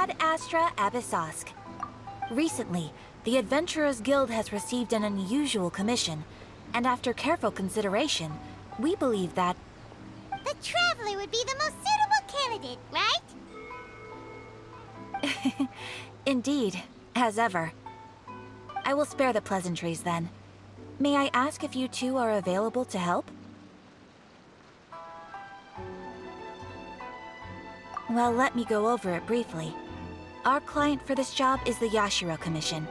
Ad Astra Abyssosk. Recently, the Adventurers Guild has received an unusual commission, and after careful consideration, we believe that... The Traveler would be the most suitable candidate, right? Indeed, as ever. I will spare the pleasantries then. May I ask if you two are available to help? Well, let me go over it briefly. Our client for this job is the Yashiro Commission.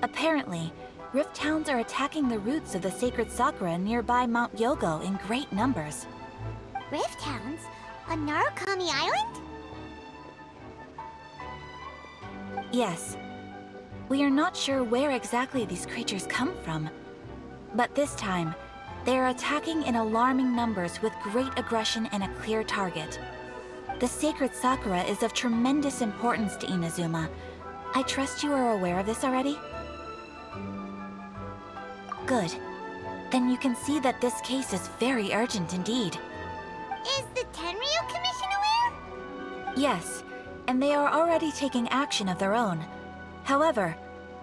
Apparently, Rift Hounds are attacking the roots of the sacred sakura nearby Mount Yogo in great numbers. Rift Hounds? On Narukami Island? Yes. We are not sure where exactly these creatures come from. But this time, they are attacking in alarming numbers with great aggression and a clear target. The sacred sakura is of tremendous importance to Inazuma. I trust you are aware of this already? Good. Then you can see that this case is very urgent indeed. Is the Tenryu Commission aware? Yes, and they are already taking action of their own. However,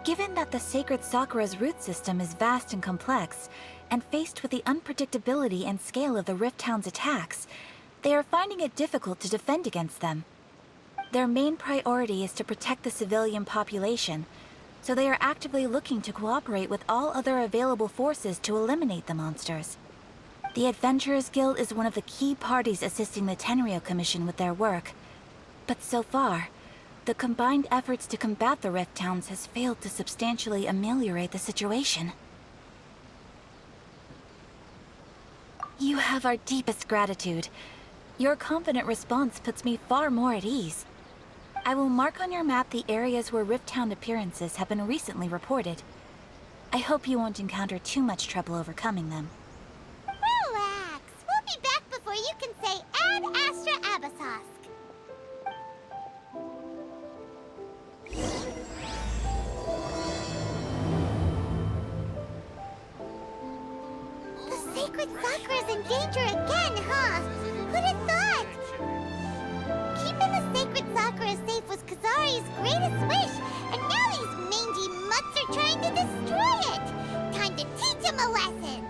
given that the sacred sakura's root system is vast and complex, and faced with the unpredictability and scale of the Rift Hound's attacks, they are finding it difficult to defend against them. Their main priority is to protect the civilian population, so they are actively looking to cooperate with all other available forces to eliminate the monsters. The Adventurers Guild is one of the key parties assisting the Tenryu Commission with their work. But so far, the combined efforts to combat the Rift Hounds has failed to substantially ameliorate the situation. You have our deepest gratitude. Your confident response puts me far more at ease. I will mark on your map the areas where Rift Hound appearances have been recently reported. I hope you won't encounter too much trouble overcoming them. Relax. We'll be back before you can say Ad Astra Abyssosk. The sacred sakura's in danger again, huh? Who'd have thought? Keeping the sacred sakura safe was Kazari's greatest wish, and now these mangy mutts are trying to destroy it! Time to teach him a lesson!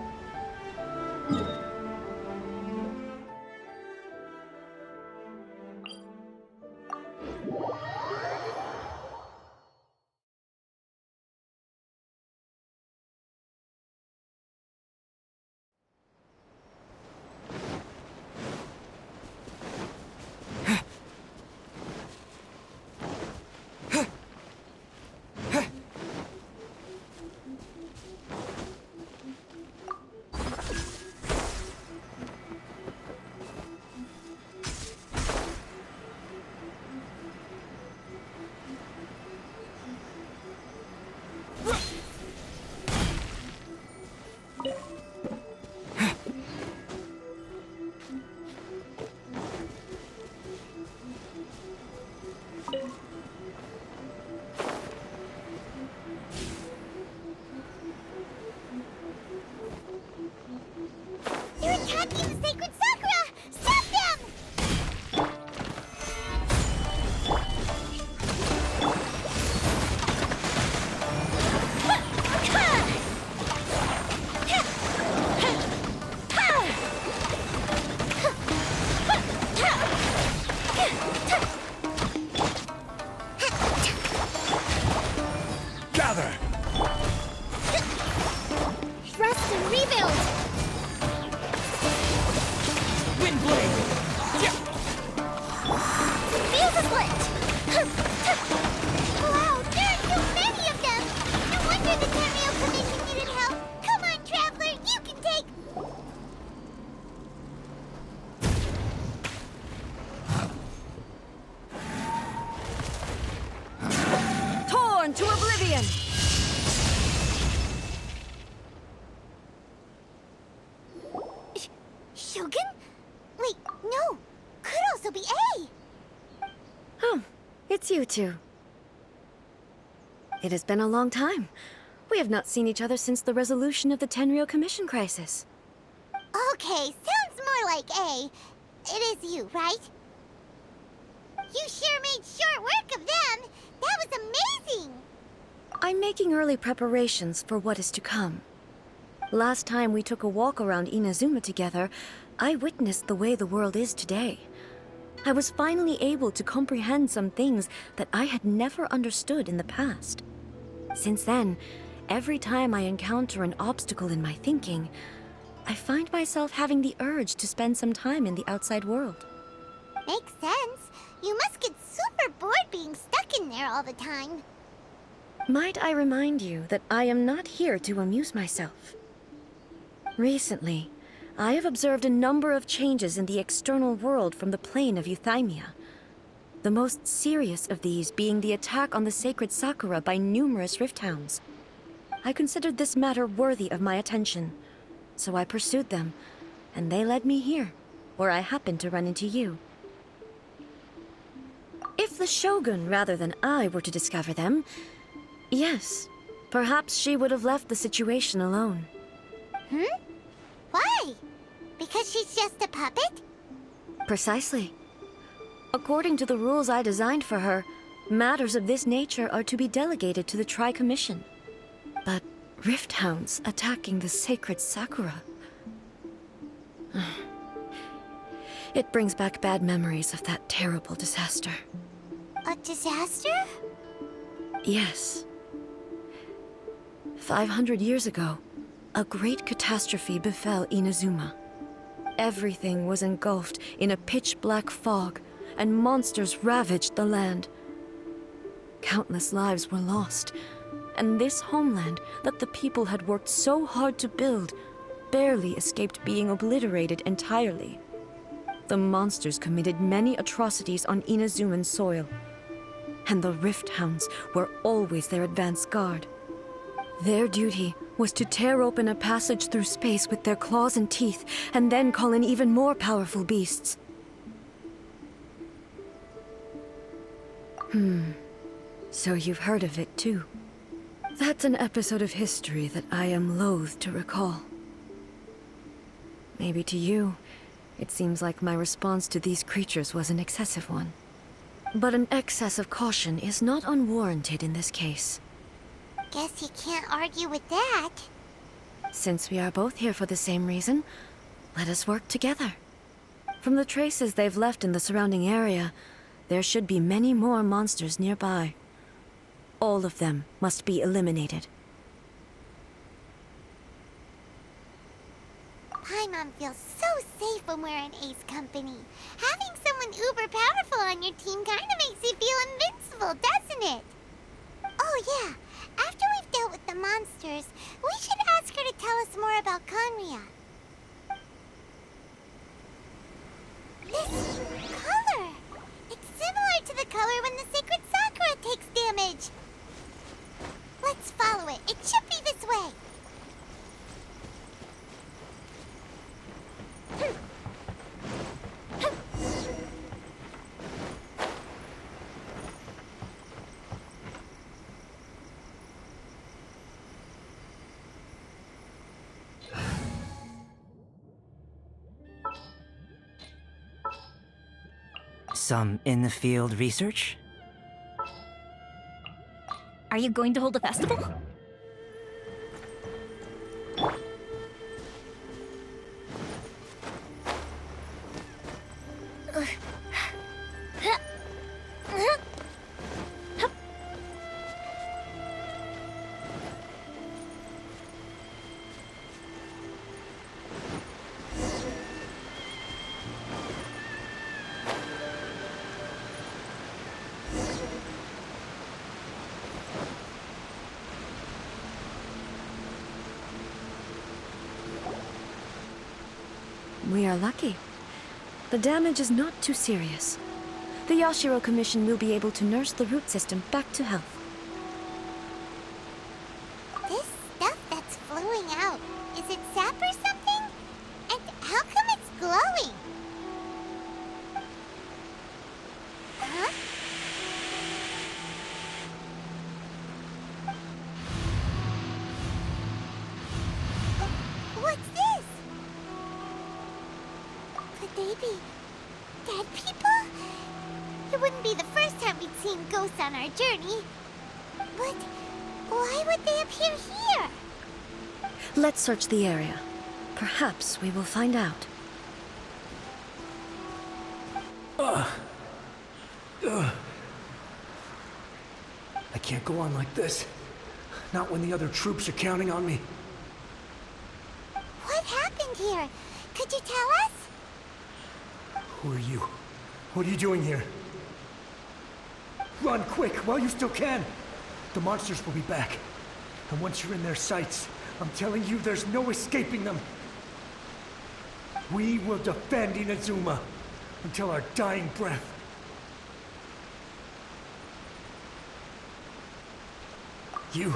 They're attacking the sacred sakura! Stop them! Gather! Thrust and rebuild! Windblade! Fuse a split! Wow, there are so many of them! No wonder the Tenryu Commission needed help! Come on, Traveler, you can take... Torn to oblivion! Shogun? Wait, no! Could also be A! Oh, it's you two. It has been a long time. We have not seen each other since the resolution of the Tenryu Commission crisis. Okay, sounds more like A. It is you, right? You sure made short work of them! That was amazing! I'm making early preparations for what is to come. Last time we took a walk around Inazuma together, I witnessed the way the world is today. I was finally able to comprehend some things that I had never understood in the past. Since then, every time I encounter an obstacle in my thinking, I find myself having the urge to spend some time in the outside world. Makes sense. You must get super bored being stuck in there all the time. Might I remind you that I am not here to amuse myself? Recently, I have observed a number of changes in the external world from the plane of Euthymia. The most serious of these being the attack on the sacred Sakura by numerous rift hounds. I considered this matter worthy of my attention, so I pursued them, and they led me here, where I happened to run into you. If the Shogun rather than I were to discover them, yes, perhaps she would have left the situation alone. Why? Because she's just a puppet? Precisely. According to the rules I designed for her, matters of this nature are to be delegated to the Tri-Commission. But rift hounds attacking the sacred Sakura... It brings back bad memories of that terrible disaster. A disaster? Yes. 500 years ago, a great catastrophe befell Inazuma. Everything was engulfed in a pitch-black fog, and monsters ravaged the land. Countless lives were lost, and this homeland that the people had worked so hard to build barely escaped being obliterated entirely. The monsters committed many atrocities on Inazuman soil, and the Rift Hounds were always their advance guard. Their duty was to tear open a passage through space with their claws and teeth, and then call in even more powerful beasts. So you've heard of it too. That's an episode of history that I am loath to recall. Maybe to you, it seems like my response to these creatures was an excessive one. But an excess of caution is not unwarranted in this case. Guess you can't argue with that. Since we are both here for the same reason, let us work together. From the traces they've left in the surrounding area, there should be many more monsters nearby. All of them must be eliminated. Paimon feels so safe when we're in Ace Company. Having someone uber powerful on your team kinda makes you feel invincible, doesn't it? Oh yeah, after we've dealt with the monsters, we should ask her to tell us more about Conria. This color! It's similar to the color when the sacred Sakura takes damage. Let's follow it. It should be this way. Some in-the-field research? Are you going to hold a festival? We are lucky. The damage is not too serious. The Yashiro Commission will be able to nurse the root system back to health. This stuff that's flowing out, is it sap or something? And how come it's glowing? Huh? What's this? Could they be dead people? It wouldn't be the first time we'd seen ghosts on our journey. But why would they appear here? Let's search the area. Perhaps we will find out. I can't go on like this. Not when the other troops are counting on me. What happened here? Could you tell us? Who are you? What are you doing here? Run quick, while you still can! The monsters will be back. And once you're in their sights, I'm telling you, there's no escaping them. We will defend Inazuma until our dying breath. You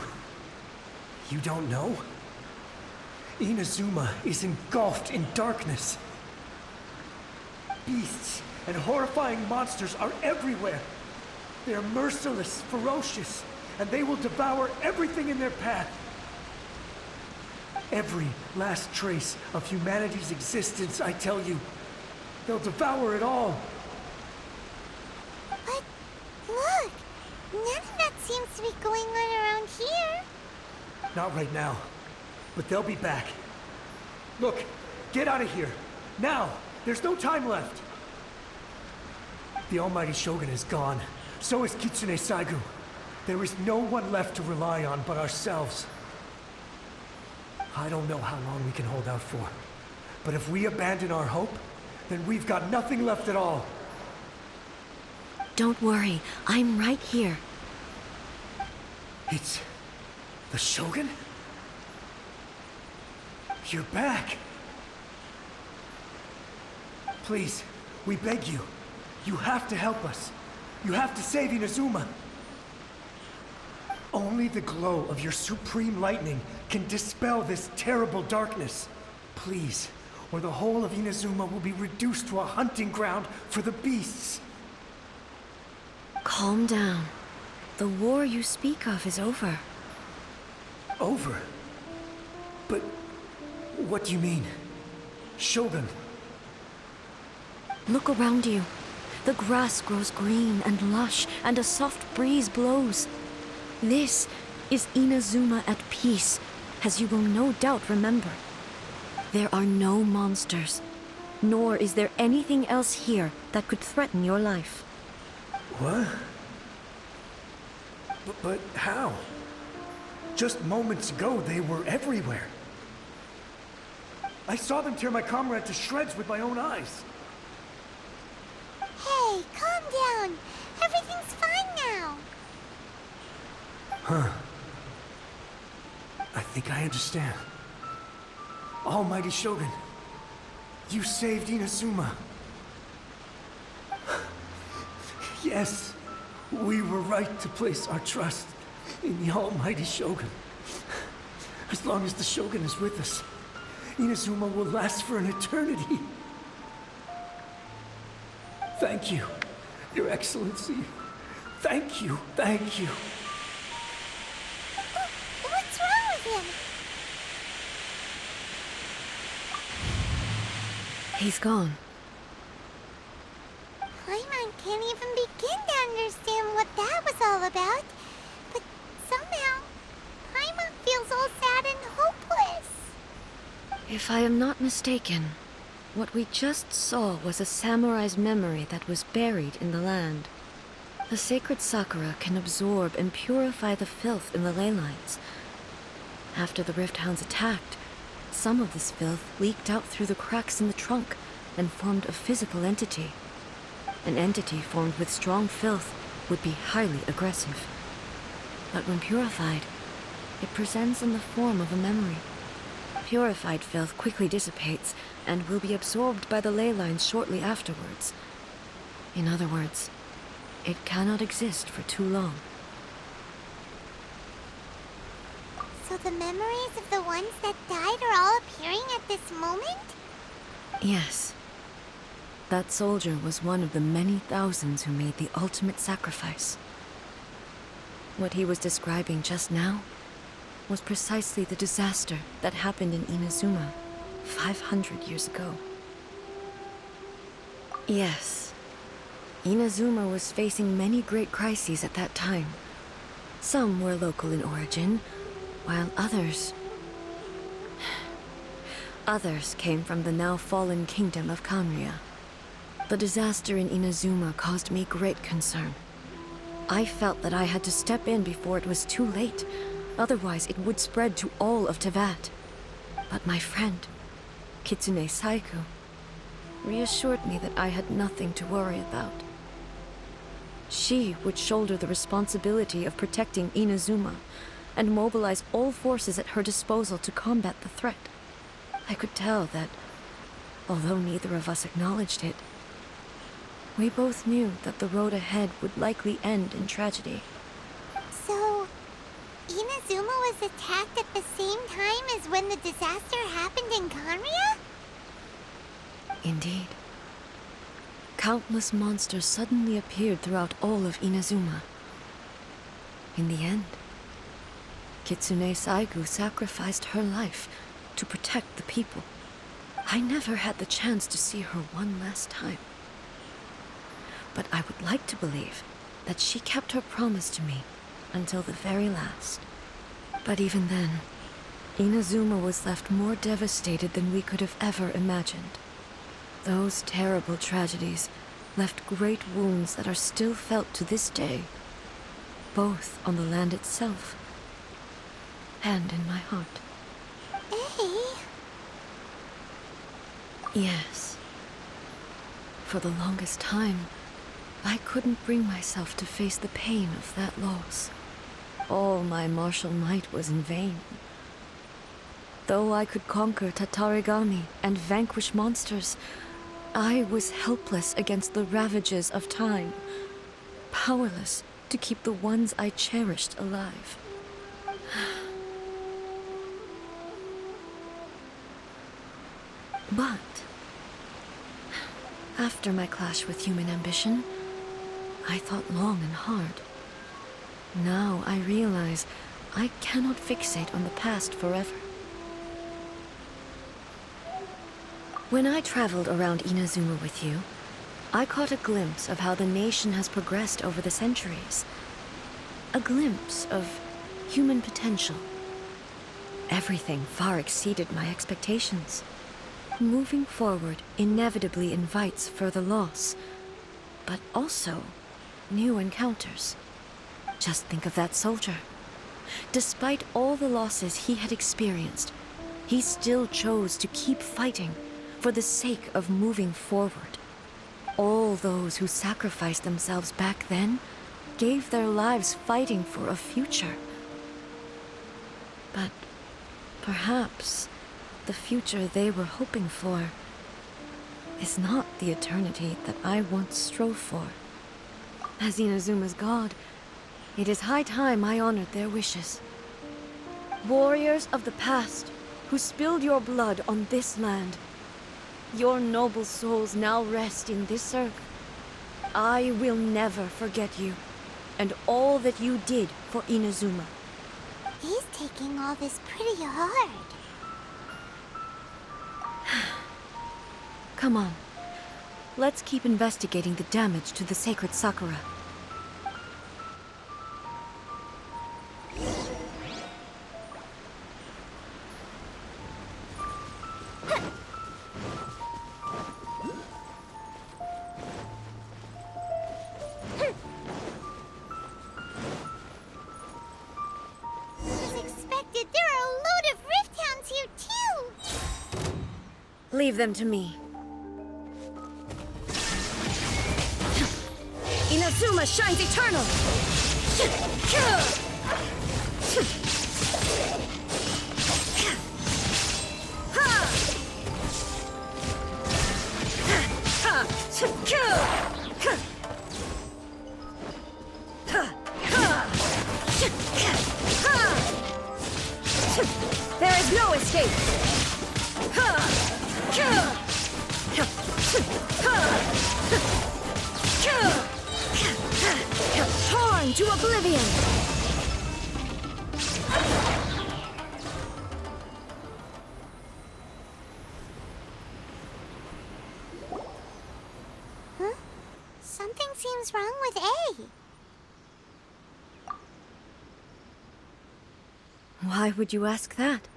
don't know? Inazuma is engulfed in darkness. Beasts and horrifying monsters are everywhere. They are merciless, ferocious, and they will devour everything in their path. Every last trace of humanity's existence, I tell you. They'll devour it all. But look, none of that seems to be going on around here. Not right now, but they'll be back. Look, get out of here. Now! There's no time left! The almighty Shogun is gone. So is Kitsune Saigu. There is no one left to rely on but ourselves. I don't know how long we can hold out for. But if we abandon our hope, then we've got nothing left at all. Don't worry, I'm right here. It's... the Shogun? You're back! Please, we beg you. You have to help us. You have to save Inazuma. Only the glow of your supreme lightning can dispel this terrible darkness. Please, or the whole of Inazuma will be reduced to a hunting ground for the beasts. Calm down. The war you speak of is over. Over? But what do you mean? Shogun? Look around you. The grass grows green and lush, and a soft breeze blows. This is Inazuma at peace, as you will no doubt remember. There are no monsters, nor is there anything else here that could threaten your life. What? But how? Just moments ago, they were everywhere. I saw them tear my comrade to shreds with my own eyes. Hey, calm down. Everything's fine now. Huh. I think I understand. Almighty Shogun, you saved Inazuma. Yes, we were right to place our trust in the Almighty Shogun. As long as the Shogun is with us, Inazuma will last for an eternity. Thank you, Your Excellency. Thank you, thank you. What's wrong with him? He's gone. Paimon can't even begin to understand what that was all about. But somehow, Paimon feels all sad and hopeless. If I am not mistaken, what we just saw was a samurai's memory that was buried in the land. The sacred sakura can absorb and purify the filth in the ley lines. After the Rift Hounds attacked, some of this filth leaked out through the cracks in the trunk and formed a physical entity. An entity formed with strong filth would be highly aggressive. But when purified, it presents in the form of a memory. Purified filth quickly dissipates and will be absorbed by the ley lines shortly afterwards. In other words, it cannot exist for too long. So the memories of the ones that died are all appearing at this moment? Yes. That soldier was one of the many thousands who made the ultimate sacrifice. What he was describing just now was precisely the disaster that happened in Inazuma 500 years ago. Yes. Inazuma was facing many great crises at that time. Some were local in origin, while others came from the now fallen kingdom of Kanria. The disaster in Inazuma caused me great concern. I felt that I had to step in before it was too late, otherwise it would spread to all of Teyvat. But my friend, Kitsune Saiku, reassured me that I had nothing to worry about. She would shoulder the responsibility of protecting Inazuma and mobilize all forces at her disposal to combat the threat. I could tell that, although neither of us acknowledged it, we both knew that the road ahead would likely end in tragedy. So, Inazuma was attacked at the same time as when the disaster happened in Kanria? Indeed. Countless monsters suddenly appeared throughout all of Inazuma. In the end, Kitsune Saigu sacrificed her life to protect the people. I never had the chance to see her one last time. But I would like to believe that she kept her promise to me until the very last. But even then, Inazuma was left more devastated than we could have ever imagined. Those terrible tragedies left great wounds that are still felt to this day, both on the land itself and in my heart. Eh? Yes. For the longest time, I couldn't bring myself to face the pain of that loss. All my martial might was in vain. Though I could conquer Tatarigami and vanquish monsters, I was helpless against the ravages of time, powerless to keep the ones I cherished alive. But after my clash with human ambition, I thought long and hard. Now I realize I cannot fixate on the past forever. When I traveled around Inazuma with you, I caught a glimpse of how the nation has progressed over the centuries. A glimpse of human potential. Everything far exceeded my expectations. Moving forward inevitably invites further loss, but also new encounters. Just think of that soldier. Despite all the losses he had experienced, he still chose to keep fighting for the sake of moving forward. All those who sacrificed themselves back then gave their lives fighting for a future. But perhaps the future they were hoping for is not the eternity that I once strove for. As Inazuma's god, it is high time I honored their wishes. Warriors of the past who spilled your blood on this land, your noble souls now rest in this earth. I will never forget you, and all that you did for Inazuma. He's taking all this pretty hard. Come on. Let's keep investigating the damage to the sacred Sakura. Leave them to me. Inazuma shines eternal! There is no escape! Torn to oblivion! Something seems wrong with A. Why would you ask that?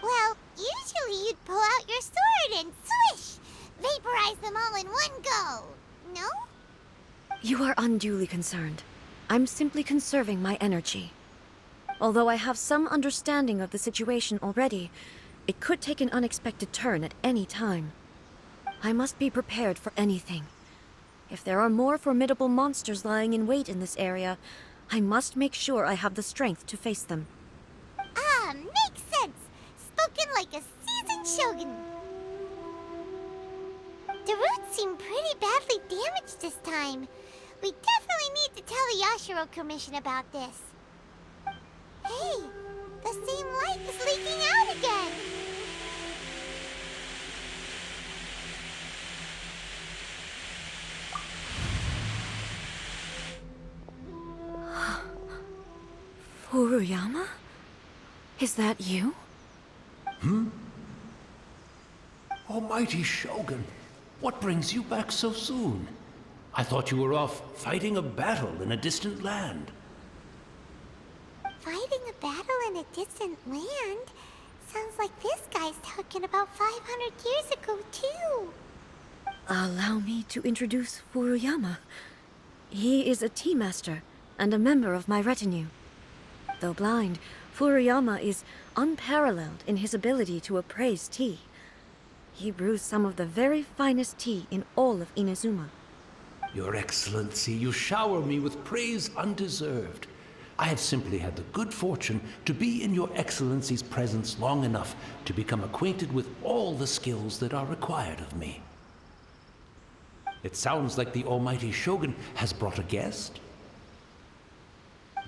Well, usually you'd pull out your sword and swish! Vaporize them all in one go! No? You are unduly concerned. I'm simply conserving my energy. Although I have some understanding of the situation already, it could take an unexpected turn at any time. I must be prepared for anything. If there are more formidable monsters lying in wait in this area, I must make sure I have the strength to face them. Ah, makes sense! Spoken like a seasoned shogun. The roots seem pretty badly damaged this time. We definitely need to tell the Yashiro Commission about this. Hey, the same light is leaking out again! Furuyama? Is that you? Almighty Shogun, what brings you back so soon? I thought you were off fighting a battle in a distant land. Fighting a battle in a distant land? Sounds like this guy's talking about 500 years ago, too. Allow me to introduce Furuyama. He is a tea master and a member of my retinue. Though blind, Furuyama is unparalleled in his ability to appraise tea. He brews some of the very finest tea in all of Inazuma. Your Excellency, you shower me with praise undeserved. I have simply had the good fortune to be in Your Excellency's presence long enough to become acquainted with all the skills that are required of me. It sounds like the Almighty Shogun has brought a guest.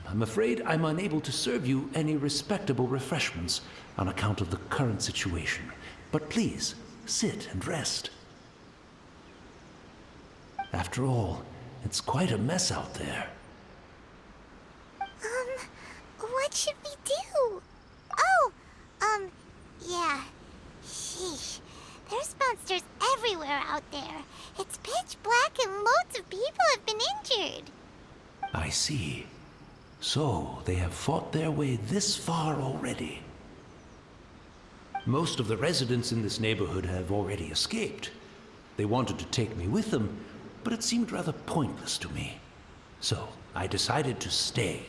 I'm afraid I'm unable to serve you any respectable refreshments on account of the current situation. But please, sit and rest. After all, it's quite a mess out there. What should we do? Yeah. Sheesh. There's monsters everywhere out there. It's pitch black and loads of people have been injured. I see. So, they have fought their way this far already. Most of the residents in this neighborhood have already escaped. They wanted to take me with them, but it seemed rather pointless to me. So, I decided to stay.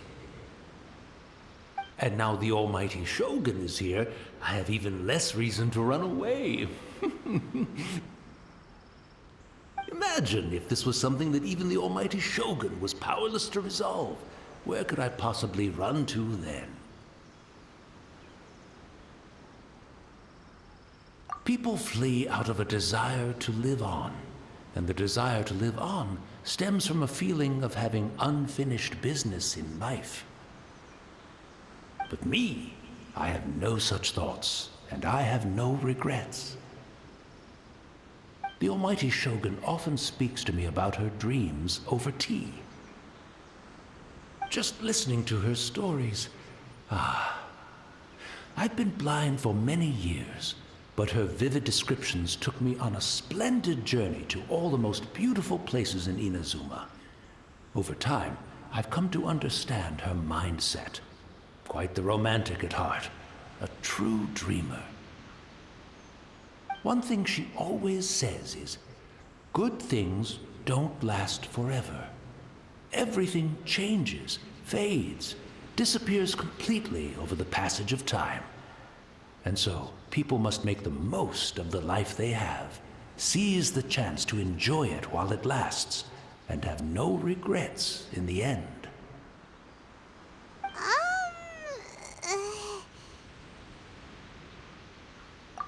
And now the Almighty Shogun is here, I have even less reason to run away. Imagine if this was something that even the Almighty Shogun was powerless to resolve. Where could I possibly run to then? People flee out of a desire to live on, and the desire to live on stems from a feeling of having unfinished business in life. But me, I have no such thoughts, and I have no regrets. The Almighty Shogun often speaks to me about her dreams over tea. Just listening to her stories, I've been blind for many years, but her vivid descriptions took me on a splendid journey to all the most beautiful places in Inazuma. Over time, I've come to understand her mindset. Quite the romantic at heart, a true dreamer. One thing she always says is, good things don't last forever. Everything changes, fades, disappears completely over the passage of time. And so, people must make the most of the life they have, seize the chance to enjoy it while it lasts, and have no regrets in the end.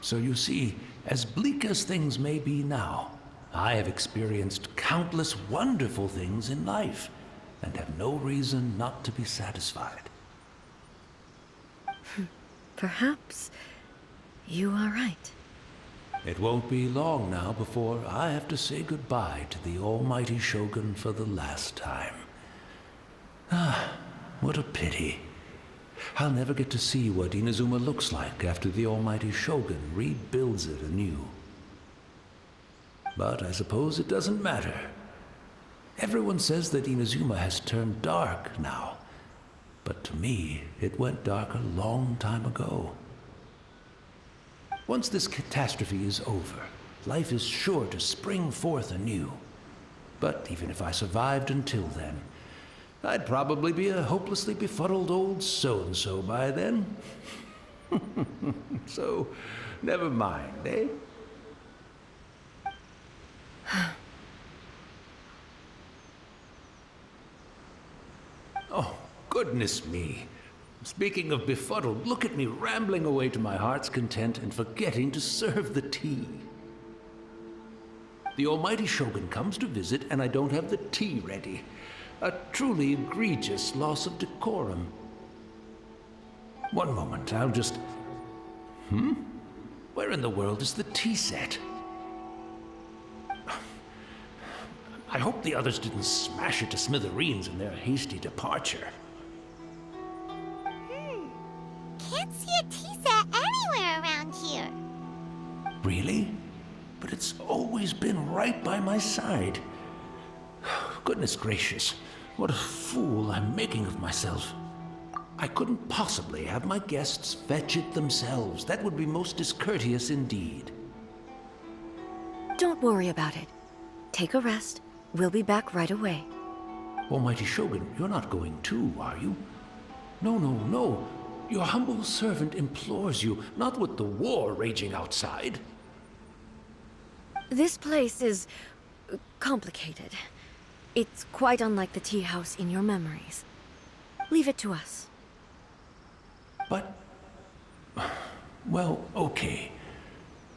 So you see, as bleak as things may be now, I have experienced countless wonderful things in life, and have no reason not to be satisfied. Perhaps you are right. It won't be long now before I have to say goodbye to the Almighty Shogun for the last time. What a pity. I'll never get to see what Inazuma looks like after the Almighty Shogun rebuilds it anew. But I suppose it doesn't matter. Everyone says that Inazuma has turned dark now. But to me, it went dark a long time ago. Once this catastrophe is over, life is sure to spring forth anew. But even if I survived until then, I'd probably be a hopelessly befuddled old so-and-so by then. So, never mind, eh? Oh, goodness me. Speaking of befuddled, look at me rambling away to my heart's content and forgetting to serve the tea. The almighty Shogun comes to visit and I don't have the tea ready. A truly egregious loss of decorum. One moment, I'll just... Where in the world is the tea set? I hope the others didn't smash it to smithereens in their hasty departure. Can't see a tea set anywhere around here. Really? But it's always been right by my side. Goodness gracious, what a fool I'm making of myself. I couldn't possibly have my guests fetch it themselves. That would be most discourteous indeed. Don't worry about it. Take a rest. We'll be back right away. Almighty Shogun, you're not going too, are you? No, no, no. Your humble servant implores you, not with the war raging outside. This place is... complicated. It's quite unlike the tea house in your memories. Leave it to us. But... well, okay.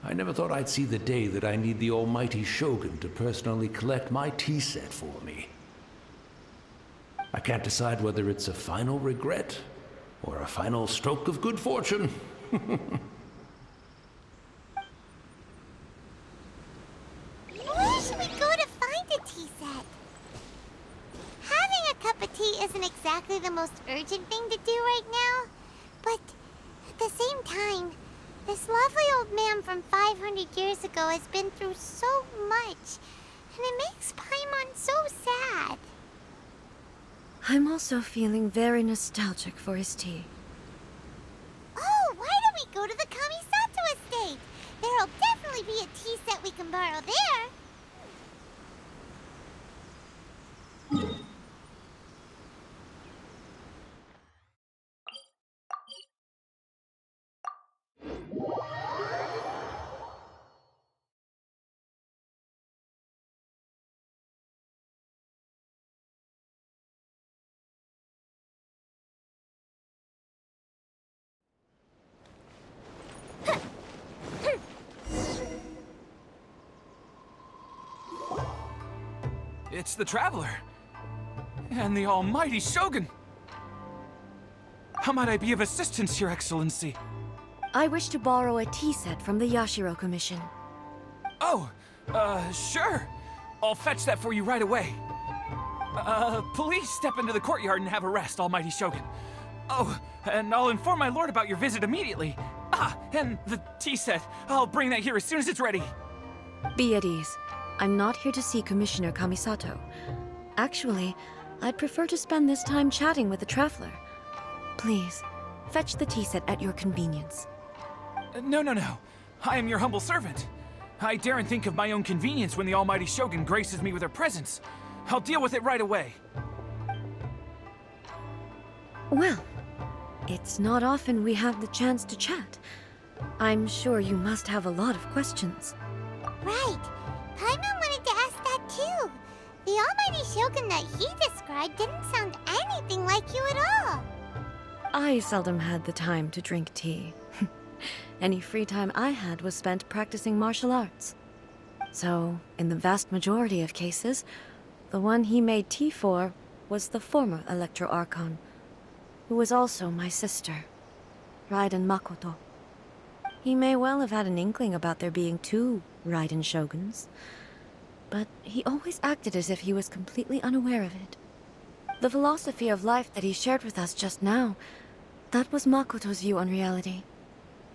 I never thought I'd see the day that I need the almighty Shogun to personally collect my tea set for me. I can't decide whether it's a final regret or a final stroke of good fortune. Where should we go to find a tea set? Having a cup of tea isn't exactly the most urgent thing to do right now, but at the same time, this lovely old man from 500 years ago has been through so much, and it makes Paimon so sad. I'm also feeling very nostalgic for his tea. Oh, why don't we go to the Kamisato estate? There'll definitely be a tea set we can borrow there. It's the Traveler. And the almighty Shogun. How might I be of assistance, Your Excellency? I wish to borrow a tea set from the Yashiro Commission. Oh, sure. I'll fetch that for you right away. Please step into the courtyard and have a rest, almighty Shogun. Oh, and I'll inform my lord about your visit immediately. Ah, and the tea set. I'll bring that here as soon as it's ready. Be at ease. I'm not here to see Commissioner Kamisato. Actually, I'd prefer to spend this time chatting with the Traveler. Please, fetch the tea set at your convenience. No. I am your humble servant. I daren't think of my own convenience when the almighty Shogun graces me with her presence. I'll deal with it right away. Well, it's not often we have the chance to chat. I'm sure you must have a lot of questions. Right. Paimon wanted to ask that too. The almighty Shogun that he described didn't sound anything like you at all. I seldom had the time to drink tea. Any free time I had was spent practicing martial arts. So, in the vast majority of cases, the one he made tea for was the former Electro Archon, who was also my sister, Raiden Makoto. He may well have had an inkling about there being two Raiden Shoguns, but he always acted as if he was completely unaware of it. The philosophy of life that he shared with us just now, that was Makoto's view on reality.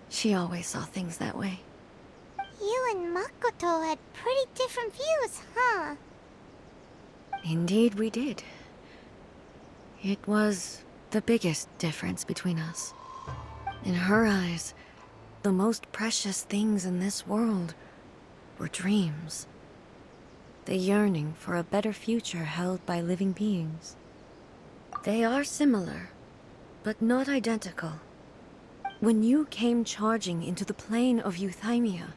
She always saw things that way. You and Makoto had pretty different different views, huh? Indeed, we did. It was the biggest difference between us. In her eyes, the most precious things in this world were dreams. The yearning for a better future held by living beings. They are similar, but not identical. When you came charging into the plane of Euthymia,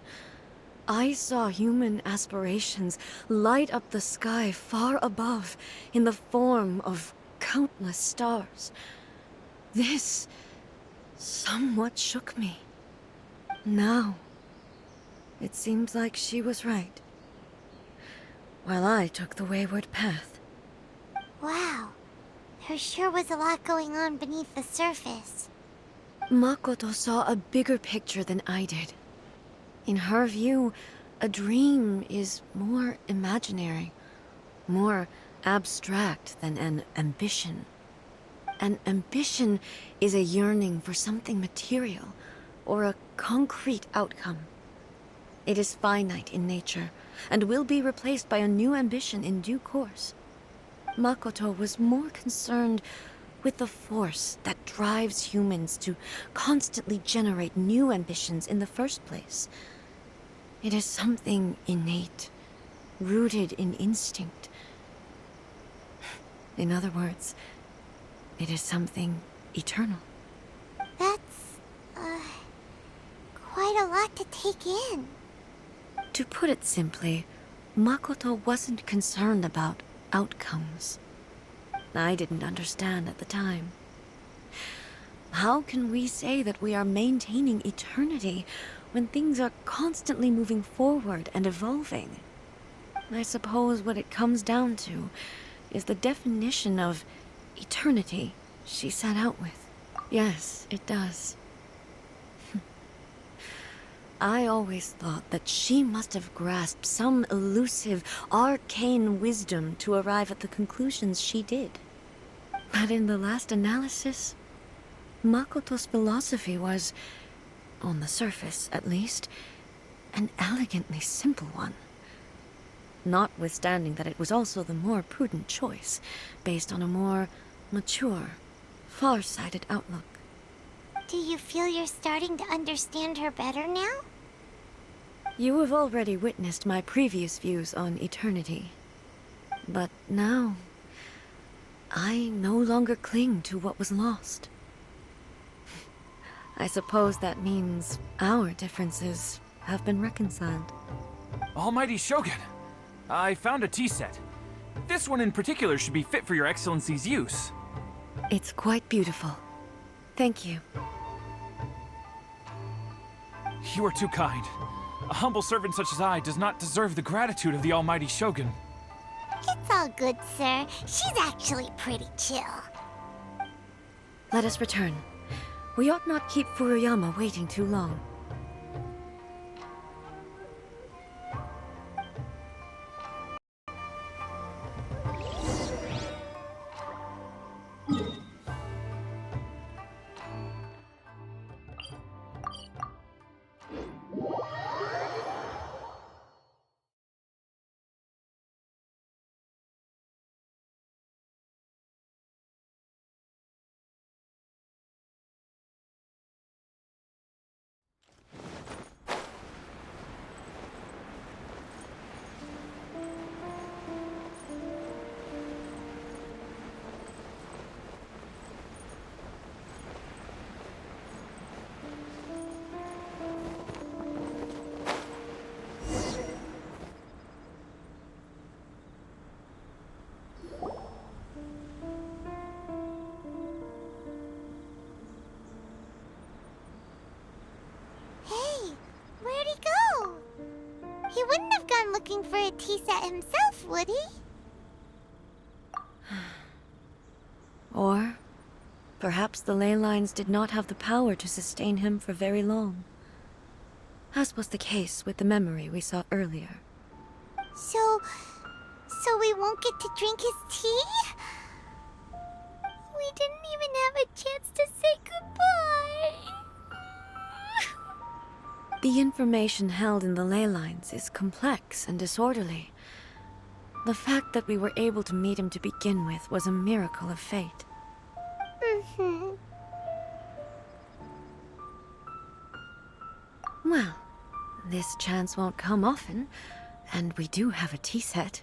I saw human aspirations light up the sky far above in the form of countless stars. This somewhat shook me. Now, it seems like she was right, while I took the wayward path. Wow. There sure was a lot going on beneath the surface. Makoto saw a bigger picture than I did. In her view, a dream is more imaginary, more abstract than an ambition. An ambition is a yearning for something material, or a concrete outcome. It is finite in nature, and will be replaced by a new ambition in due course. Makoto was more concerned with the force that drives humans to constantly generate new ambitions in the first place. It is something innate, rooted in instinct. In other words, it is something eternal. That's, quite a lot to take in. To put it simply, Makoto wasn't concerned about outcomes. I didn't understand at the time. How can we say that we are maintaining eternity when things are constantly moving forward and evolving? I suppose what it comes down to is the definition of eternity she set out with. Yes, it does. I always thought that she must have grasped some elusive, arcane wisdom to arrive at the conclusions she did. But in the last analysis, Makoto's philosophy was, on the surface at least, an elegantly simple one. Notwithstanding that it was also the more prudent choice, based on a more mature, far-sighted outlook. Do you feel you're starting to understand her better now? You have already witnessed my previous views on eternity. But now, I no longer cling to what was lost. I suppose that means our differences have been reconciled. Almighty Shogun, I found a tea set. This one in particular should be fit for your Excellency's use. It's quite beautiful. Thank you. You are too kind. A humble servant such as I does not deserve the gratitude of the Almighty Shogun. It's all good, sir. She's actually pretty chill. Let us return. We ought not keep Furuyama waiting too long. Hey, where'd he go? He wouldn't have gone looking for a tea set himself, would he? Or perhaps the ley lines did not have the power to sustain him for very long. As was the case with the memory we saw earlier. So we won't get to drink his tea? We didn't even have a chance to say goodbye. The information held in the ley lines is complex and disorderly. The fact that we were able to meet him to begin with was a miracle of fate. Well, this chance won't come often, and we do have a tea set.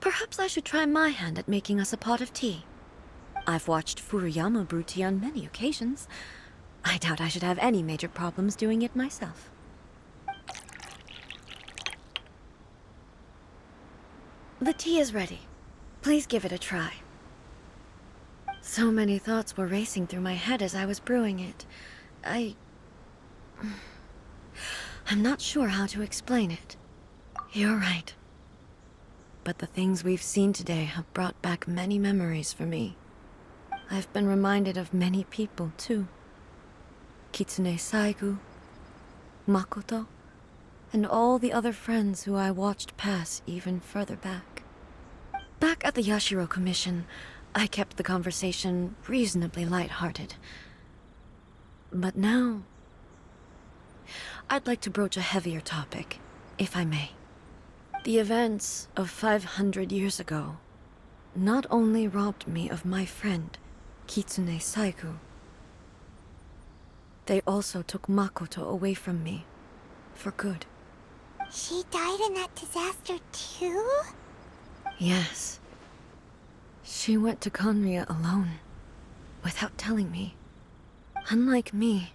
Perhaps I should try my hand at making us a pot of tea. I've watched Furuyama brew tea on many occasions. I doubt I should have any major problems doing it myself. The tea is ready. Please give it a try. So many thoughts were racing through my head as I was brewing it. I'm not sure how to explain it. You're right. But the things we've seen today have brought back many memories for me. I've been reminded of many people, too. Kitsune Saigu, Makoto, and all the other friends who I watched pass even further back. Back at the Yashiro Commission, I kept the conversation reasonably lighthearted. But now, I'd like to broach a heavier topic, if I may. The events of 500 years ago not only robbed me of my friend, Kitsune Saigu, they also took Makoto away from me, for good. She died in that disaster too? Yes. She went to Conria alone, without telling me. Unlike me,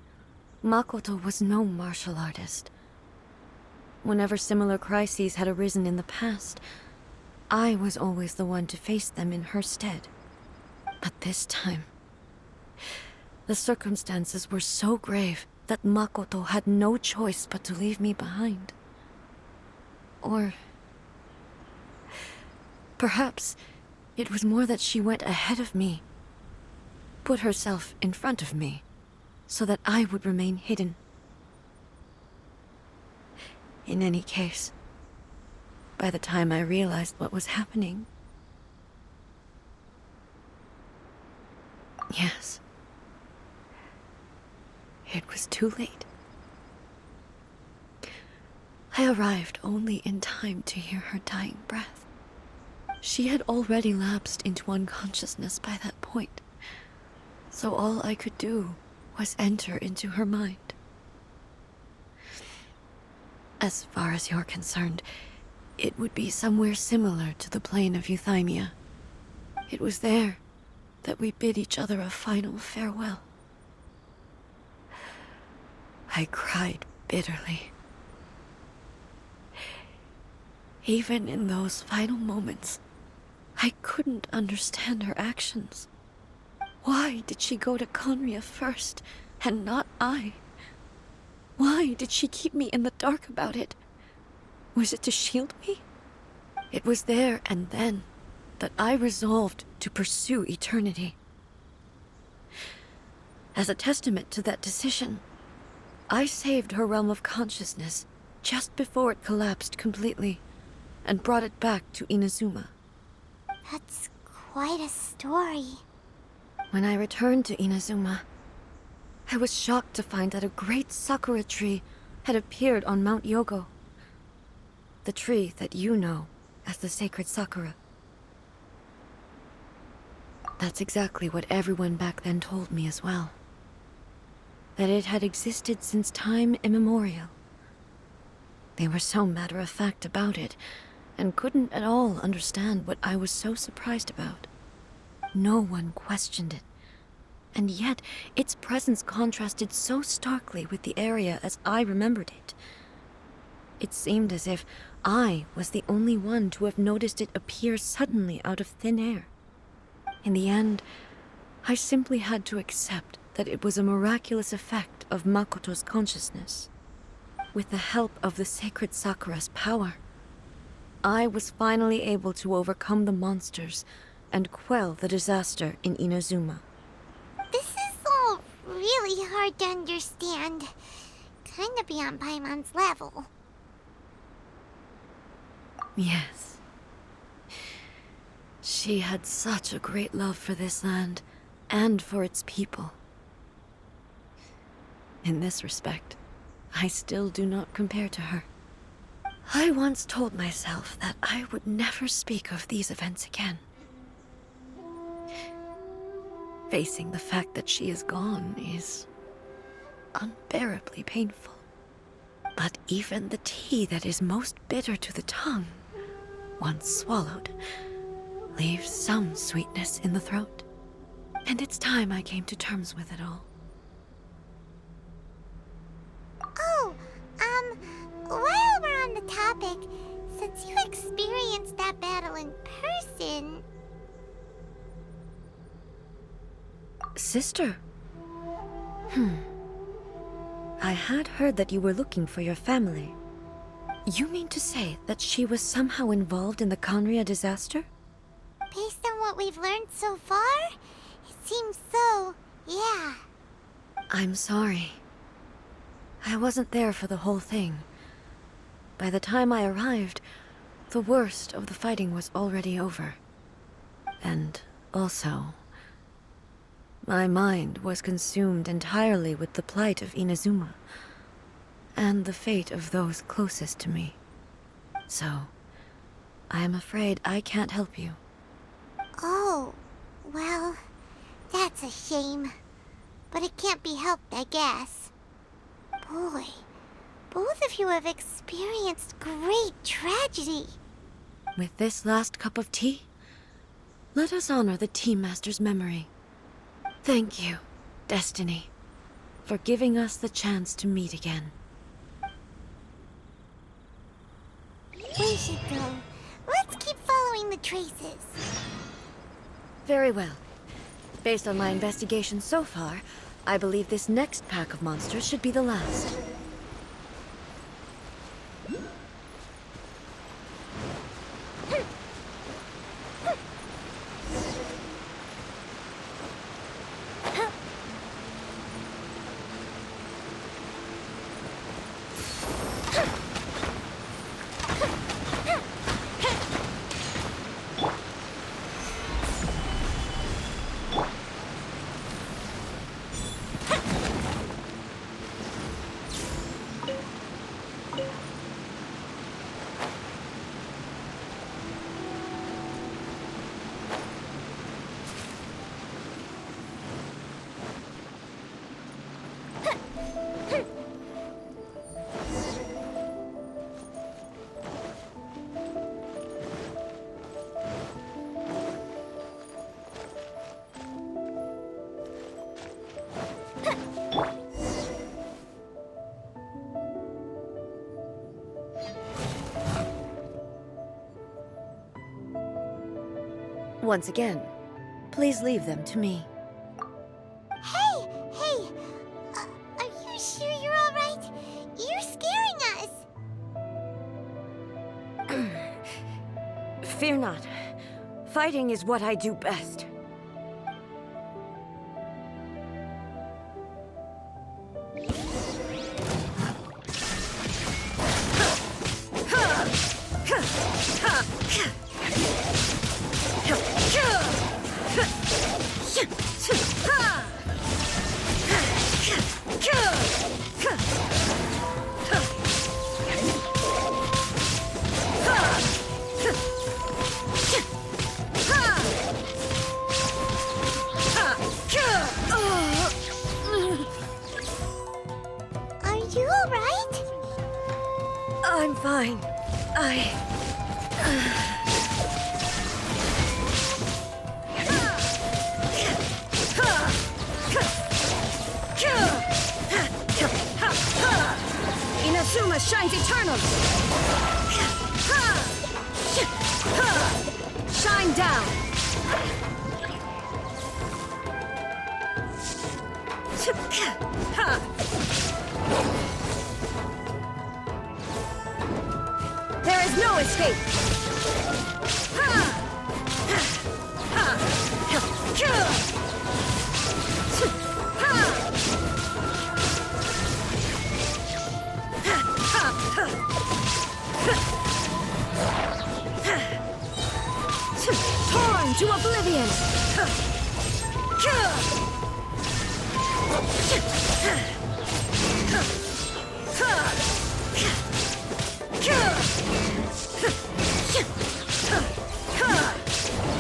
Makoto was no martial artist. Whenever similar crises had arisen in the past, I was always the one to face them in her stead. But this time, the circumstances were so grave that Makoto had no choice but to leave me behind. Or perhaps it was more that she went ahead of me, put herself in front of me, so that I would remain hidden. In any case, by the time I realized what was happening... Yes. It was too late. I arrived only in time to hear her dying breath. She had already lapsed into unconsciousness by that point, so all I could do was enter into her mind. As far as you're concerned, it would be somewhere similar to the plane of Euthymia. It was there that we bid each other a final farewell. I cried bitterly. Even in those final moments, I couldn't understand her actions. Why did she go to Conria first, and not I? Why did she keep me in the dark about it? Was it to shield me? It was there and then that I resolved to pursue eternity. As a testament to that decision, I saved her realm of consciousness just before it collapsed completely, and brought it back to Inazuma. That's quite a story. When I returned to Inazuma, I was shocked to find that a great sakura tree had appeared on Mount Yogo. The tree that you know as the sacred sakura. That's exactly what everyone back then told me as well. That it had existed since time immemorial. They were so matter-of-fact about it, and couldn't at all understand what I was so surprised about. No one questioned it, and yet its presence contrasted so starkly with the area as I remembered it. It seemed as if I was the only one to have noticed it appear suddenly out of thin air. In the end, I simply had to accept that it was a miraculous effect of Makoto's consciousness. With the help of the sacred Sakura's power, I was finally able to overcome the monsters and quell the disaster in Inazuma. This is all really hard to understand. Kinda beyond Paimon's level. Yes. She had such a great love for this land, and for its people. In this respect, I still do not compare to her. I once told myself that I would never speak of these events again. Facing the fact that she is gone is unbearably painful. But even the tea that is most bitter to the tongue, once swallowed, leaves some sweetness in the throat. And it's time I came to terms with it all. Oh, while we're on the topic, since you experienced that battle in person... Sister? I had heard that you were looking for your family. You mean to say that she was somehow involved in the Conria disaster? Based on what we've learned so far, it seems so, yeah. I'm sorry. I wasn't there for the whole thing. By the time I arrived, the worst of the fighting was already over. And also, my mind was consumed entirely with the plight of Inazuma, and the fate of those closest to me. So, I am afraid I can't help you. Oh, well, that's a shame. But it can't be helped, I guess. Boy, both of you have experienced great tragedy. With this last cup of tea, let us honor the Tea Master's memory. Thank you, Destiny, for giving us the chance to meet again. We should go. Let's keep following the traces. Very well. Based on my investigation so far, I believe this next pack of monsters should be the last. Once again, please leave them to me. Hey! Are you sure you're all right? You're scaring us! Fear not. Fighting is what I do best. Are you all right? I'm fine. Inazuma shines eternal! Shine down! There is no escape! Torn to oblivion!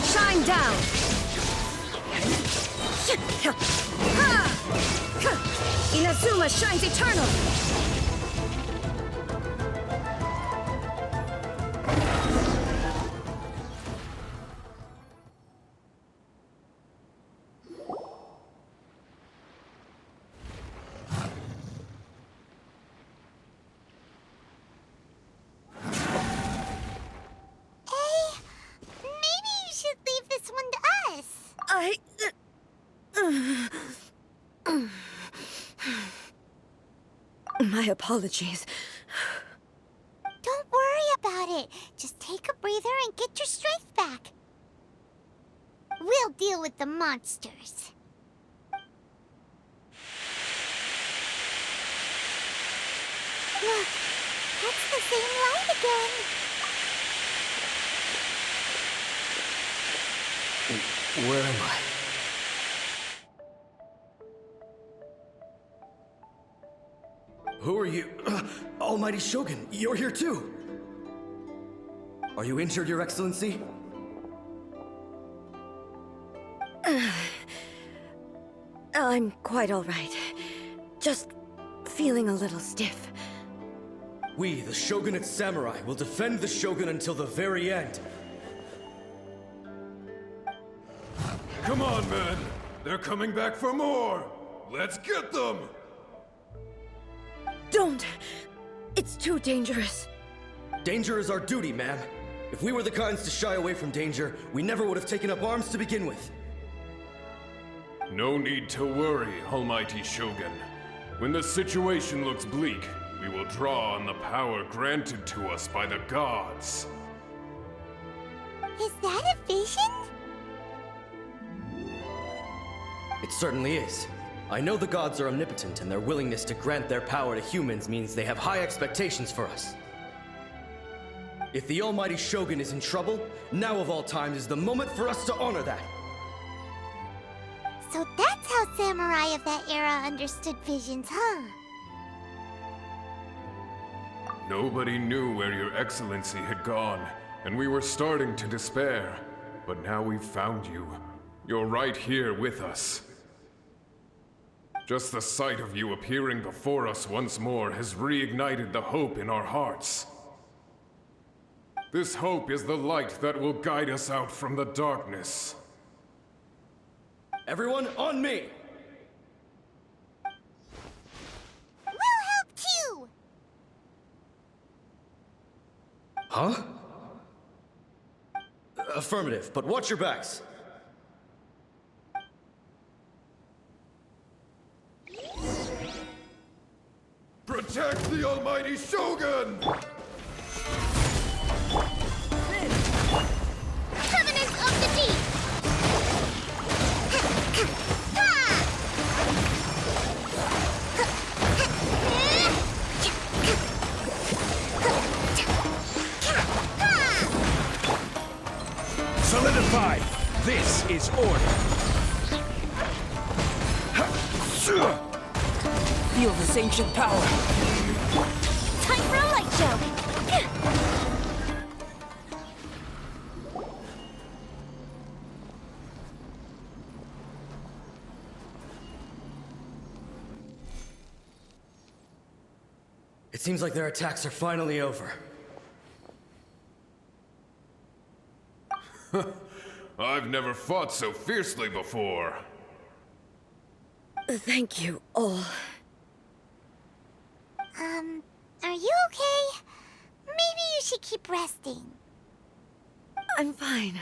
Shine down! Inazuma shines eternal! Maybe you should leave this one to us. My apologies. Don't worry about it. Just take a breather and get your strength back. We'll deal with the monsters. Look, that's the same light again. Where am I? Who are you? Almighty Shogun, you're here too! Are you injured, Your Excellency? I'm quite all right. Just feeling a little stiff. We, the Shogunate Samurai, will defend the Shogun until the very end. Come on, men! They're coming back for more! Let's get them! Don't! It's too dangerous. Danger is our duty, ma'am. If we were the kinds to shy away from danger, we never would have taken up arms to begin with. No need to worry, Almighty Shogun. When the situation looks bleak, we will draw on the power granted to us by the gods. Is that a vision? It certainly is. I know the gods are omnipotent, and their willingness to grant their power to humans means they have high expectations for us. If the Almighty Shogun is in trouble, now of all times is the moment for us to honor that. So that's how samurai of that era understood visions, huh? Nobody knew where Your Excellency had gone, and we were starting to despair. But now we've found you. You're right here with us. Just the sight of you appearing before us once more has reignited the hope in our hearts. This hope is the light that will guide us out from the darkness. Everyone, on me! We'll help too! Huh? Affirmative, but watch your backs. Protect the Almighty Shogun! Covenant of the Deep! Solidify! This is order! Feel this ancient power! Time for a light show! It seems like their attacks are finally over. I've never fought so fiercely before. Thank you all. Are you okay? Maybe you should keep resting. I'm fine.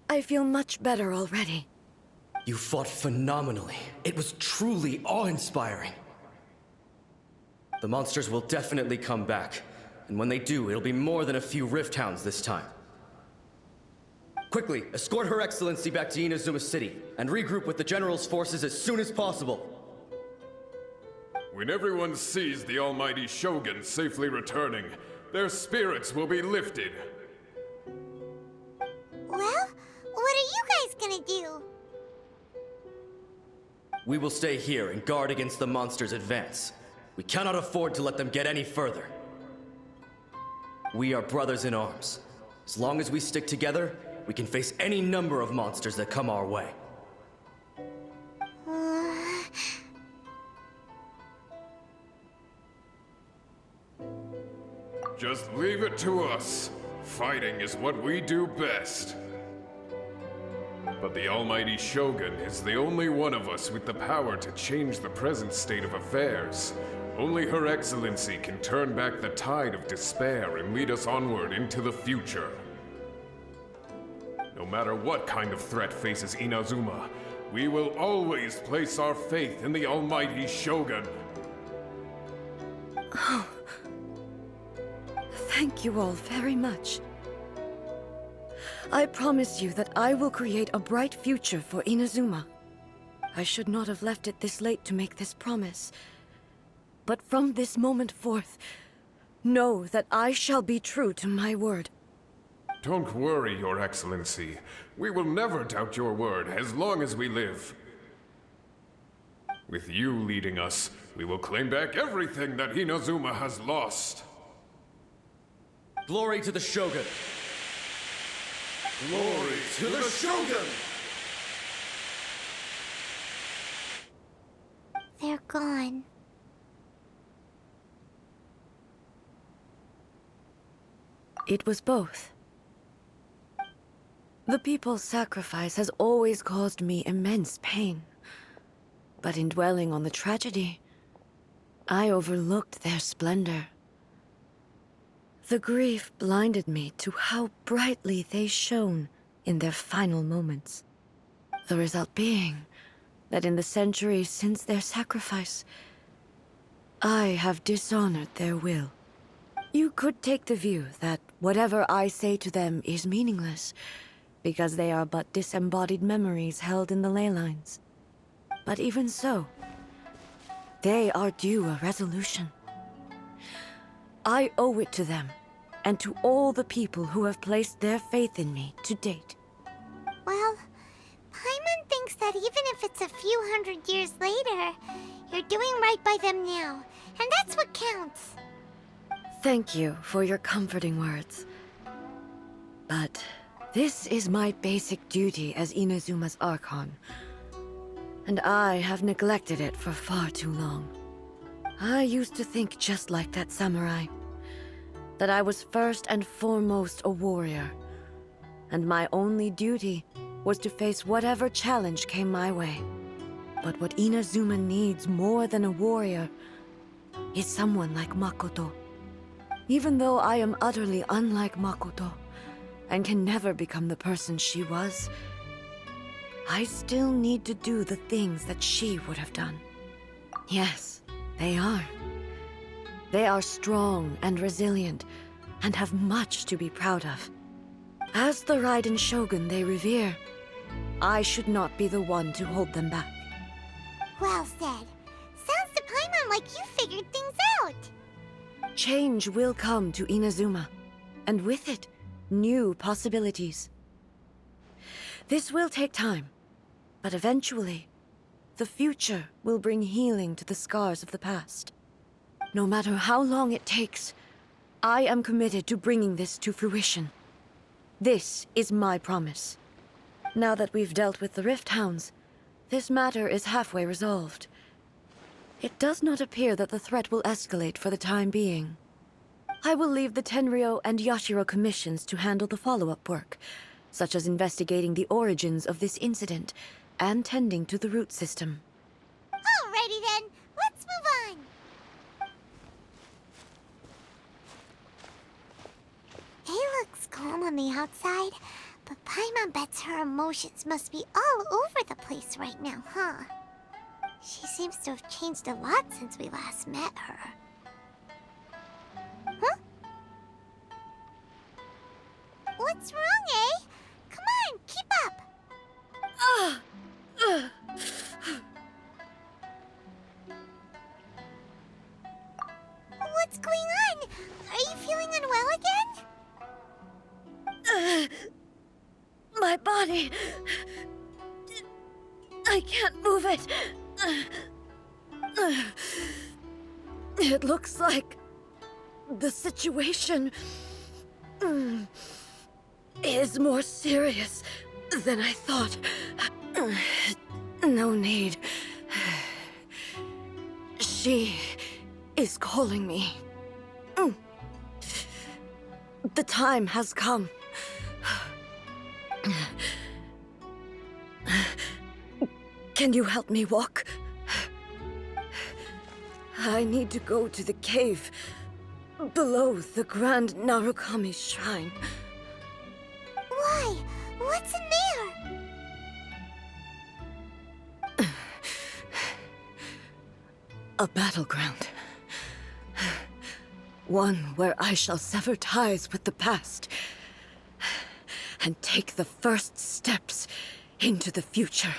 I feel much better already. You fought phenomenally. It was truly awe-inspiring. The monsters will definitely come back. And when they do, it'll be more than a few Rift Hounds this time. Quickly, escort Her Excellency back to Inazuma City, and regroup with the General's forces as soon as possible. When everyone sees the Almighty Shogun safely returning, their spirits will be lifted. Well, what are you guys gonna do? We will stay here and guard against the monsters' advance. We cannot afford to let them get any further. We are brothers in arms. As long as we stick together, we can face any number of monsters that come our way. Just leave it to us. Fighting is what we do best. But the Almighty Shogun is the only one of us with the power to change the present state of affairs. Only Her Excellency can turn back the tide of despair and lead us onward into the future. No matter what kind of threat faces Inazuma, we will always place our faith in the Almighty Shogun. Thank you all very much. I promise you that I will create a bright future for Inazuma. I should not have left it this late to make this promise. But from this moment forth, know that I shall be true to my word. Don't worry, Your Excellency. We will never doubt your word as long as we live. With you leading us, we will claim back everything that Inazuma has lost. Glory to the Shogun! Glory to the Shogun! They're gone. It was both. The people's sacrifice has always caused me immense pain. But in dwelling on the tragedy, I overlooked their splendor. The grief blinded me to how brightly they shone in their final moments. The result being that in the centuries since their sacrifice, I have dishonored their will. You could take the view that whatever I say to them is meaningless, because they are but disembodied memories held in the ley lines. But even so, they are due a resolution. I owe it to them, and to all the people who have placed their faith in me to date. Well, Paimon thinks that even if it's a few hundred years later, you're doing right by them now, and that's what counts. Thank you for your comforting words. But this is my basic duty as Inazuma's Archon, and I have neglected it for far too long. I used to think just like that samurai, that I was first and foremost a warrior, and my only duty was to face whatever challenge came my way. But what Inazuma needs more than a warrior is someone like Makoto. Even though I am utterly unlike Makoto, and can never become the person she was, I still need to do the things that she would have done. Yes, they are. They are strong and resilient, and have much to be proud of. As the Raiden Shogun they revere, I should not be the one to hold them back. Well said. Sounds to Paimon like you figured things out. Change will come to Inazuma, and with it, new possibilities. This will take time, but eventually, the future will bring healing to the scars of the past. No matter how long it takes, I am committed to bringing this to fruition. This is my promise. Now that we've dealt with the Rift Hounds, this matter is halfway resolved. It does not appear that the threat will escalate for the time being. I will leave the Tenryo and Yashiro commissions to handle the follow-up work, such as investigating the origins of this incident and tending to the root system. Alrighty then, let's move on. He looks calm on the outside, but Paimon bets her emotions must be all over the place right now, huh? She seems to have changed a lot since we last met her. Huh? What's wrong, eh? Come on, keep up! What's going on? Are you feeling unwell again? My body... I can't move it. It looks like the situation is more serious than I thought. No need. She is calling me. The time has come. Can you help me walk? I need to go to the cave below the Grand Narukami Shrine. Why? What's in there? A battleground. One where I shall sever ties with the past and take the first steps into the future.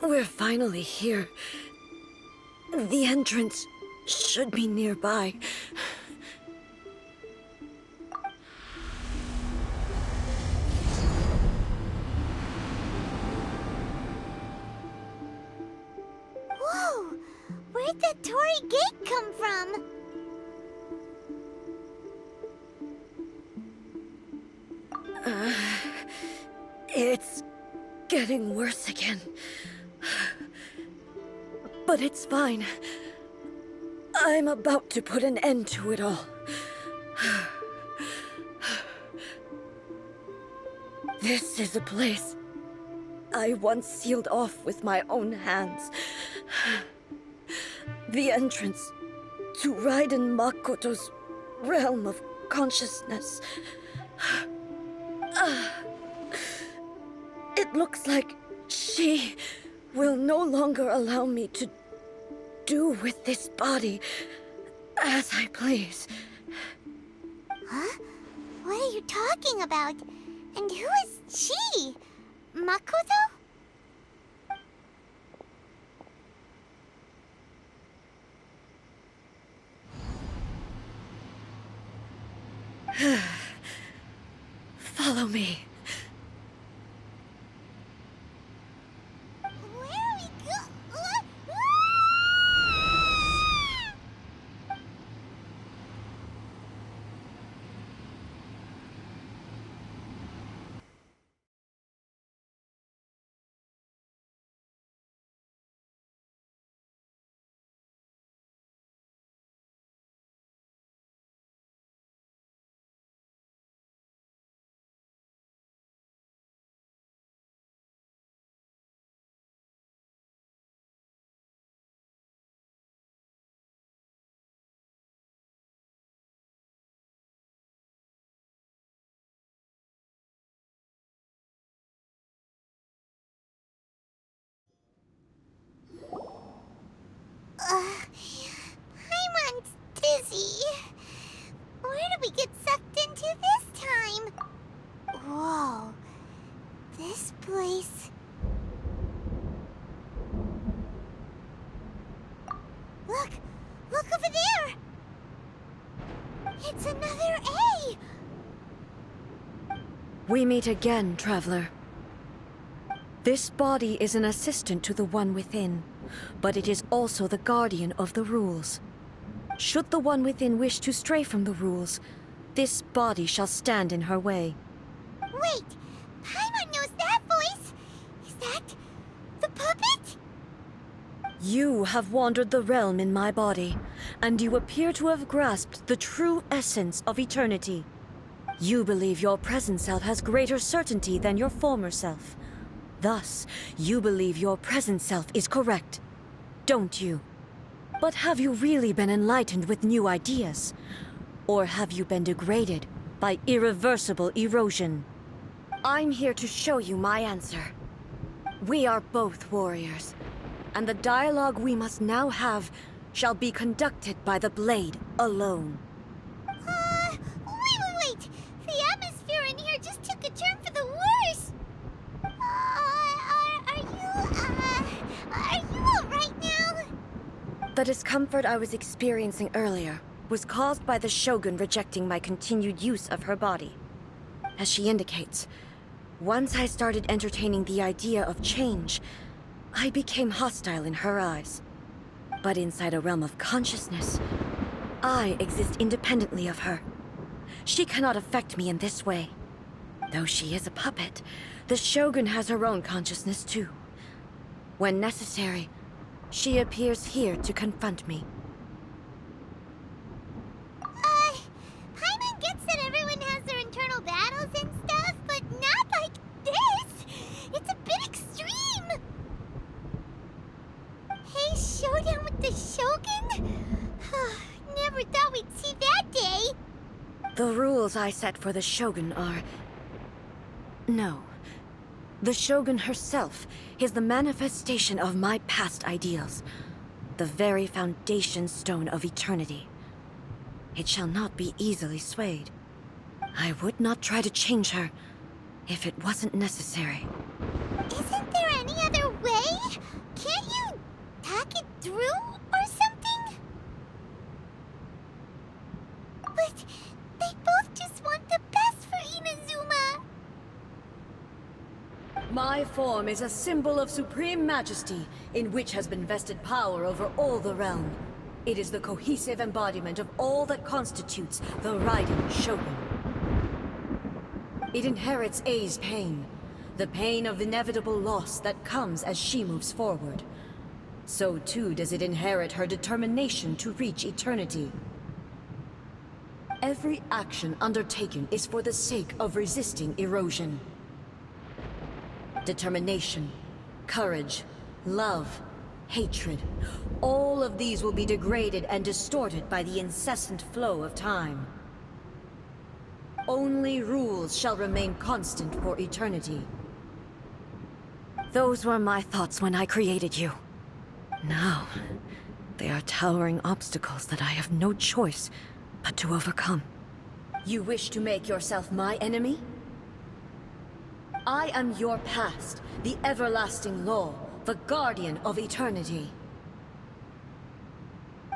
We're finally here. The entrance should be nearby. Whoa! Where'd that Torii gate come from? It's getting worse again. But it's fine. I'm about to put an end to it all. This is a place I once sealed off with my own hands. The entrance to Raiden Makoto's realm of consciousness. It looks like she will no longer allow me to do with this body as I please. Huh? What are you talking about? And who is she? Makoto? Follow me. We meet again, traveler. This body is an assistant to the One Within, but it is also the guardian of the rules. Should the One Within wish to stray from the rules, this body shall stand in her way. Wait! Paimon knows that voice! Is that the puppet? You have wandered the realm in my body, and you appear to have grasped the true essence of eternity. You believe your present self has greater certainty than your former self. Thus, you believe your present self is correct, don't you? But have you really been enlightened with new ideas? Or have you been degraded by irreversible erosion? I'm here to show you my answer. We are both warriors, and the dialogue we must now have shall be conducted by the blade alone. Wait! The atmosphere in here just took a turn for the worse! Are you alright now? The discomfort I was experiencing earlier was caused by the Shogun rejecting my continued use of her body. As she indicates, once I started entertaining the idea of change, I became hostile in her eyes. But inside a realm of consciousness, I exist independently of her. She cannot affect me in this way. Though she is a puppet, the Shogun has her own consciousness too. When necessary, she appears here to confront me. Paimon gets that everyone has their internal battles and stuff, but not like this! It's a bit extreme! Hey, showdown with the Shogun? Never thought we'd see that day! The rules I set for the Shogun are... No. The Shogun herself is the manifestation of my past ideals. The very foundation stone of eternity. It shall not be easily swayed. I would not try to change her if it wasn't necessary. Isn't there any other way? Can't you talk it through or something? But they both just want the best for Inazuma. My form is a symbol of supreme majesty, in which has been vested power over all the realm. It is the cohesive embodiment of all that constitutes the Raiden Shogun. It inherits Ei's pain, the pain of inevitable loss that comes as she moves forward. So too does it inherit her determination to reach eternity. Every action undertaken is for the sake of resisting erosion. Determination, courage, love, hatred, all of these will be degraded and distorted by the incessant flow of time. Only rules shall remain constant for eternity. Those were my thoughts when I created you. Now, they are towering obstacles that I have no choice but to overcome. You wish to make yourself my enemy? I am your past, the everlasting law, the guardian of eternity.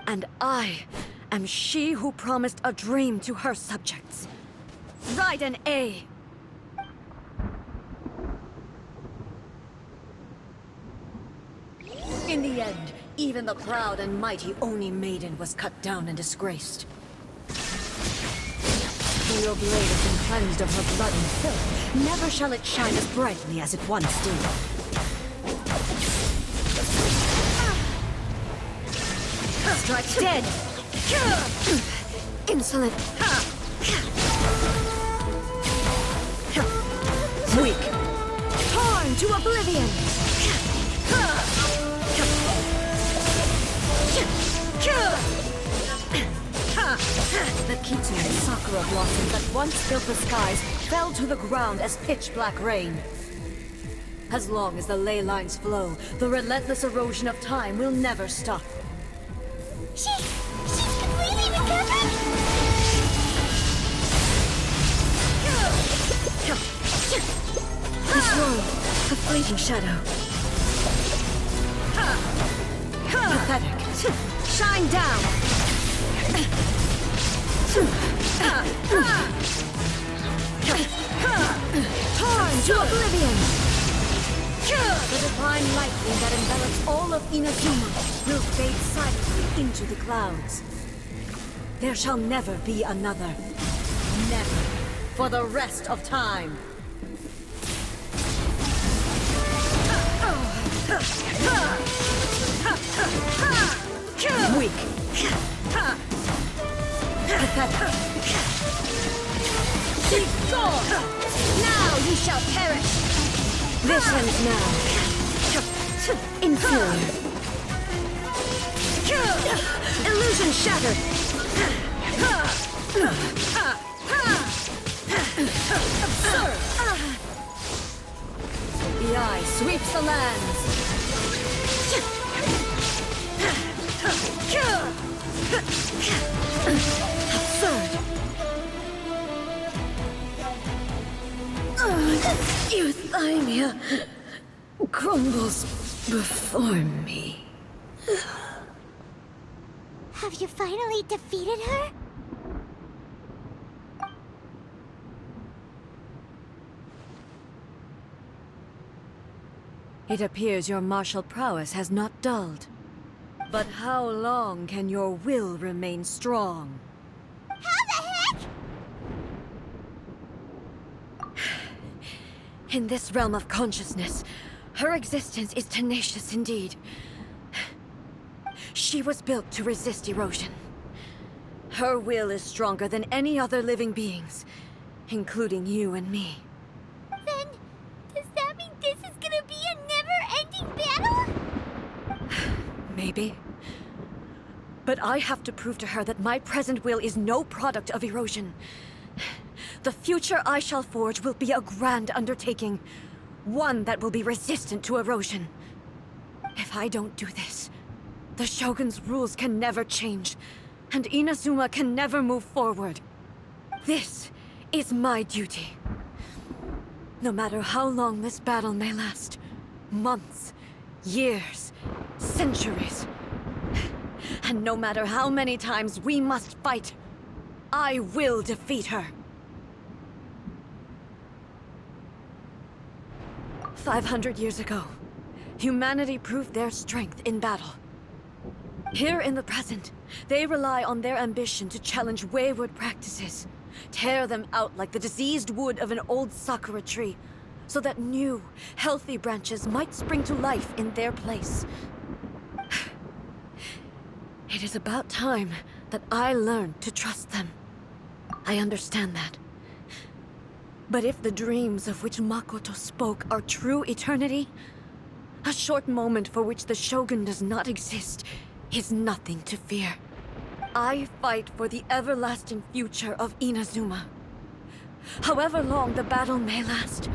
And I am she who promised a dream to her subjects. Raiden A. In the end, even the proud and mighty Oni Maiden was cut down and disgraced. Though your blade has been cleansed of her blood and filth, never shall it shine as brightly as it once did. Strike dead! Insolent! Weak! Torn to oblivion! The Kitsune Sakura blossoms that once filled the skies fell to the ground as pitch-black rain. As long as the ley lines flow, the relentless erosion of time will never stop. She's completely recovered? This world, a fleeting shadow. Pathetic. Shine down! into oblivion! The divine lightning that envelops all of Inazuma will fade silently into the clouds. There shall never be another. Never. For the rest of time. Weak. Pathetic. Be gone! Now you shall perish! This ends now. Inferior. Illusion shattered! Absurd! The eye sweeps the lands! Absurd! Euthymia crumbles before me. Have you finally defeated her? It appears your martial prowess has not dulled. But how long can your will remain strong? How the heck? In this realm of consciousness, her existence is tenacious indeed. She was built to resist erosion. Her will is stronger than any other living beings, including you and me. Then, does that mean this is gonna be a never-ending battle? Maybe. But I have to prove to her that my present will is no product of erosion. The future I shall forge will be a grand undertaking. One that will be resistant to erosion. If I don't do this, the Shogun's rules can never change, and Inazuma can never move forward. This is my duty. No matter how long this battle may last, months, years, centuries, and no matter how many times we must fight, I will defeat her. 500 years ago, humanity proved their strength in battle. Here in the present, they rely on their ambition to challenge wayward practices, tear them out like the diseased wood of an old sakura tree, so that new, healthy branches might spring to life in their place. It is about time that I learned to trust them. I understand that. But if the dreams of which Makoto spoke are true eternity, a short moment for which the Shogun does not exist is nothing to fear. I fight for the everlasting future of Inazuma. However long the battle may last,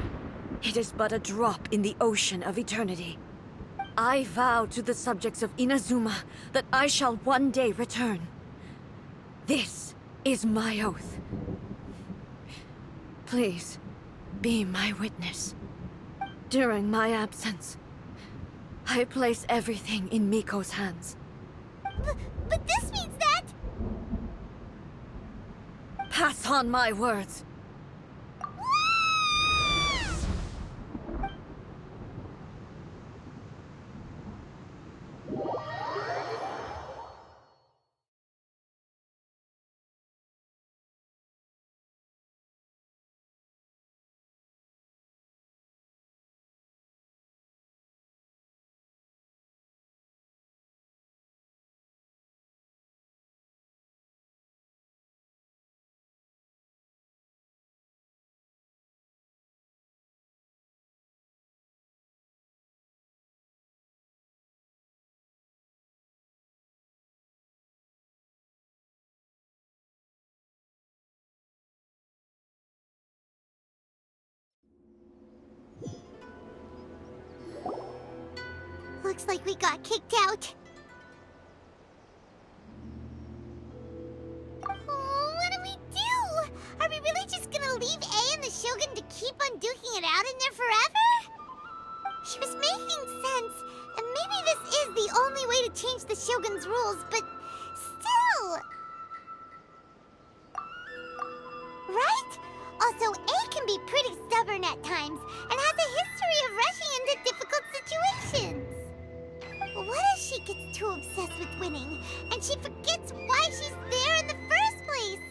it is but a drop in the ocean of eternity. I vow to the subjects of Inazuma that I shall one day return. This is my oath. Please, be my witness. During my absence, I place everything in Miko's hands. But this means that... Pass on my words. Looks like we got kicked out. Oh, what do we do? Are we really just gonna leave A and the Shogun to keep on duking it out in there forever? She was making sense, and maybe this is the only way to change the Shogun's rules, but still... Right? Also, A can be be pretty stubborn at times and has a history of rushing into difficult situations. What if she gets too obsessed with winning and she forgets why she's there in the first place?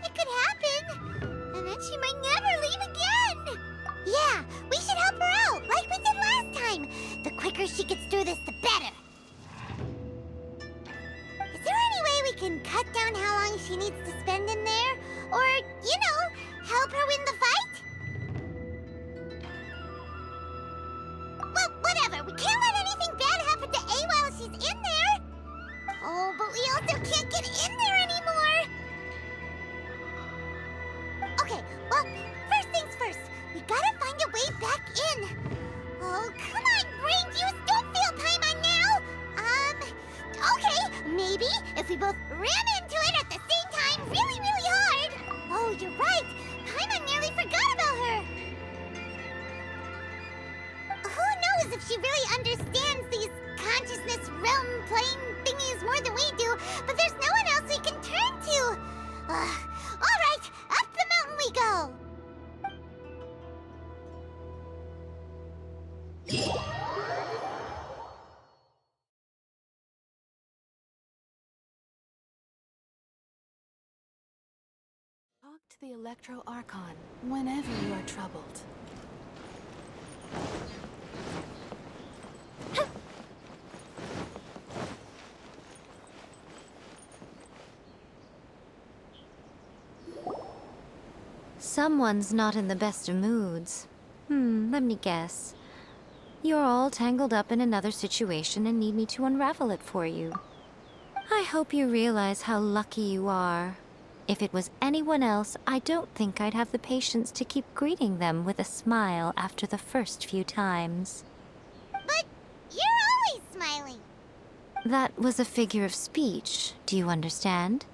It could happen, and then she might never leave again. Yeah, we should help her out, like we did last time. The quicker she gets through this, the better. Is there any way we can cut down how long she needs to spend in there? Or, help her win the fight? Well, whatever. We can't let anything bad happen to A while she's in there. Oh, but we also can't get in there anymore. Okay, well, first things first. We gotta find a way back in. Oh, come on, brain juice. Don't feel Paimon now. Okay, maybe if we both ram into it at the same time really, really hard. Oh, you're right. Paimon nearly forgot about her. Who knows if she really understands these consciousness realm playing thingies more than we do, but there's no one else we can turn to. All right, up the mountain we go. Talk to the Electro Archon whenever you are troubled. Someone's not in the best of moods. Let me guess. You're all tangled up in another situation and need me to unravel it for you. I hope you realize how lucky you are. If it was anyone else, I don't think I'd have the patience to keep greeting them with a smile after the first few times. But you're always smiling. That was a figure of speech, do you understand?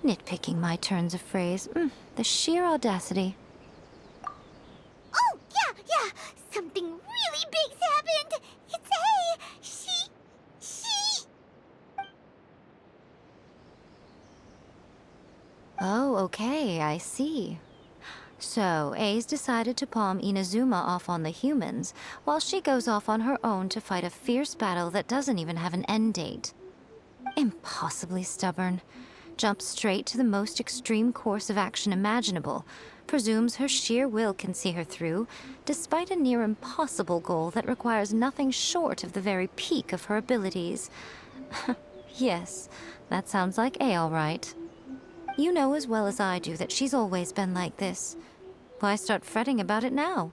Nitpicking my turns of phrase. The sheer audacity. Oh, yeah. Something really big's happened. It's A. She... Oh, okay, I see. So, A's decided to palm Inazuma off on the humans, while she goes off on her own to fight a fierce battle that doesn't even have an end date. Impossibly stubborn. Jumps straight to the most extreme course of action imaginable, presumes her sheer will can see her through, despite a near impossible goal that requires nothing short of the very peak of her abilities. Yes, that sounds like A all right. You know as well as I do that she's always been like this. Why start fretting about it now?